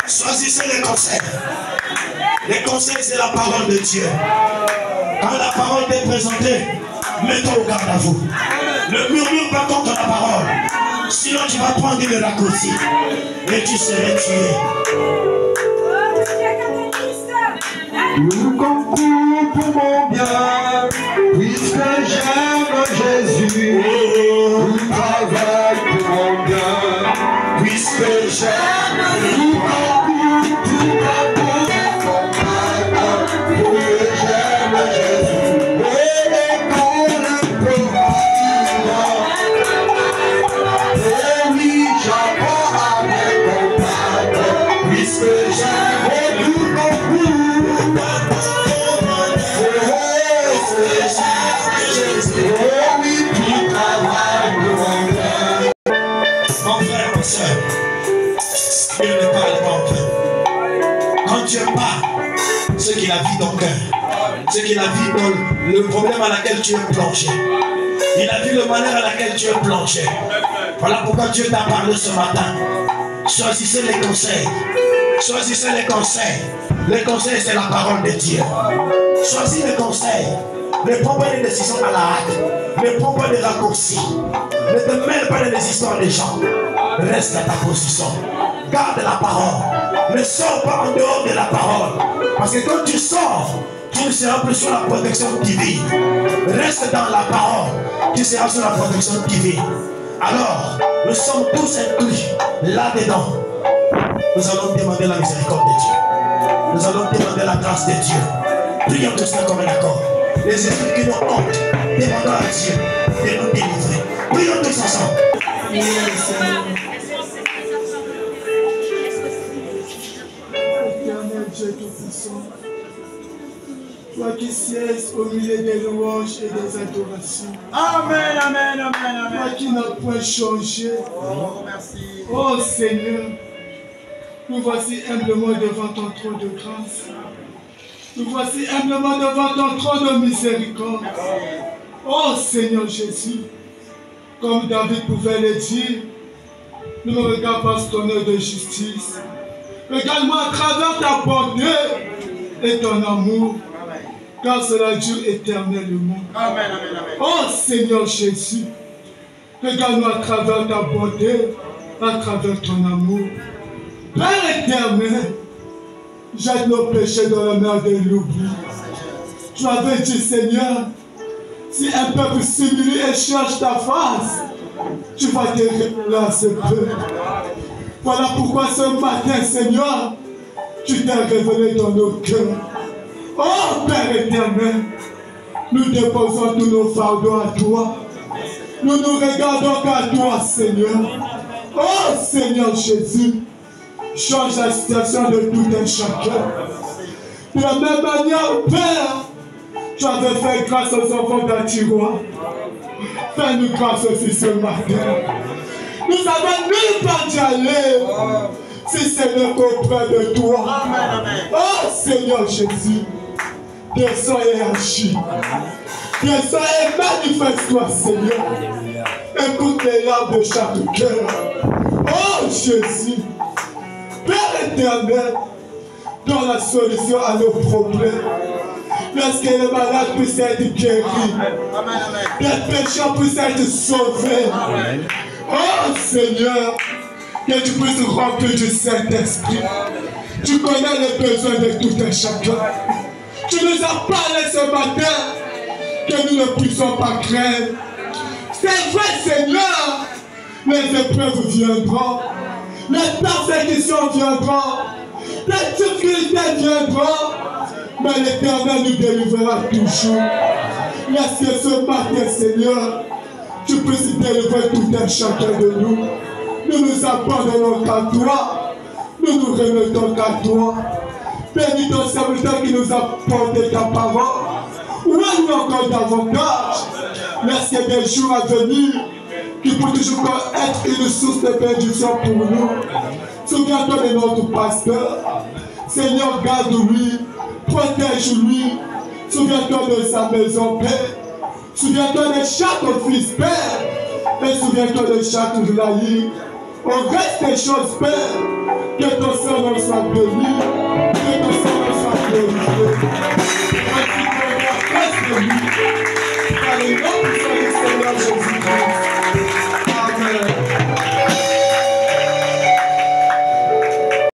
Choisissez les conseils. Les conseils, c'est la parole de Dieu. Quand la parole est présentée, mettons au garde à vous. Ne murmure pas contre la parole. Sinon tu vas prendre le raccourci et tu serais tué. Tout concourt pour mon bien, puisque j'aime Jésus. Tout travaille pour mon bien, puisque j'aime. Tout concourt pour mon bien, puisque j'aime Jésus. Et qu'on le profite. Et oui, j'apprends avec mon Père, puisque j'aime tout concours. Mon frère, ma soeur, Dieu ne parle pas au cœur. Quand Dieu parle, ce qu'il a vu dans le cœur, ce qu'il a vu dans le problème à laquelle tu es plongé, il a vu le malheur à laquelle tu es plongé. Voilà pourquoi Dieu t'a parlé ce matin. Choisissez les conseils. Choisissez les conseils. Les conseils, c'est la parole de Dieu. Choisis les conseils. Ne prends pas des décisions à la hâte. Ne prends pas des raccourcis. Ne te mêle pas dans les histoires des gens. Reste à ta position. Garde la parole. Ne sors pas en dehors de la parole. Parce que quand tu sors, tu ne seras plus sous la protection divine. Reste dans la parole. Tu seras sous la protection divine. Alors, nous sommes tous inclus là-dedans. Nous allons demander la miséricorde de Dieu. Nous allons demander la grâce de Dieu. Prions tous comme un accord. Les esprits qui nous hantent, demandons à Dieu de nous délivrer. Prions tous ensemble. Éternel Dieu Tout-Puissant, toi qui sièges au milieu des louanges et des adorations. Amen, amen, amen, amen. Toi qui n'as point changé. Oh, merci. Oh Seigneur, nous voici humblement devant ton trône de grâce. Nous voici humblement devant ton trône de miséricorde. Oh Seigneur Jésus, comme David pouvait le dire, ne me regarde pas ce tonnerre de justice. Regarde-moi à travers ta bonté et ton amour, car cela dure éternellement. Amen, amen, amen. Oh Seigneur Jésus, regarde-moi à travers ta bonté, à travers ton amour. Père éternel, jette nos péchés dans la mer de l'oubli. Tu avais dit, Seigneur, si un peuple s'humilie et cherche ta face, tu vas te révéler à ce peuple. Voilà pourquoi ce matin, Seigneur, tu t'es révélé dans nos cœurs. Oh Père éternel, nous déposons tous nos fardeaux à toi. Nous nous regardons qu'à toi, Seigneur. Oh Seigneur Jésus, change la situation de tout un chacun. De la même manière, Père, tu avais fait grâce aux enfants d'Attirois. Fais-nous grâce aussi ce matin. Nous avons nulle part d'y aller, si ce n'est qu'auprès de toi. Oh Seigneur Jésus, descends et agis. Descends et manifeste-toi, Seigneur. Écoute les larmes de chaque cœur. Oh Jésus, Père éternel, donne la solution à nos problèmes. Lorsque les malades puissent être guéris, les pécheurs puissent être sauvés. Oh Seigneur, que tu puisses remplir du Saint-Esprit. Tu connais les besoins de tout un chacun. Tu nous as parlé ce matin que nous ne puissions pas craindre. C'est vrai, Seigneur, les épreuves viendront, les persécutions viendront, les difficultés viendront, mais l'Éternel nous délivrera toujours. Laisse que ce matin, Seigneur, tu puisses délivrer tout un chacun de nous. Nous nous abandonnons qu'à toi, nous nous remettons qu'à toi. Bénis ton serviteur qui nous a porté ta parole. Ouvre-nous encore davantage. Laisse que des jours à venir qui peut toujours être une source de bénédiction pour nous. Souviens-toi de notre pasteur. Seigneur, garde-lui, protège-lui. Souviens-toi de sa maison, Père. Souviens-toi de chaque fils, Père. Et souviens-toi de chaque laïc. Au reste des choses, Père, que ton Seigneur soit béni, que ton Seigneur soit glorifié. Merci pour la grâce de lui. Par le nom du Seigneur Jésus-Christ.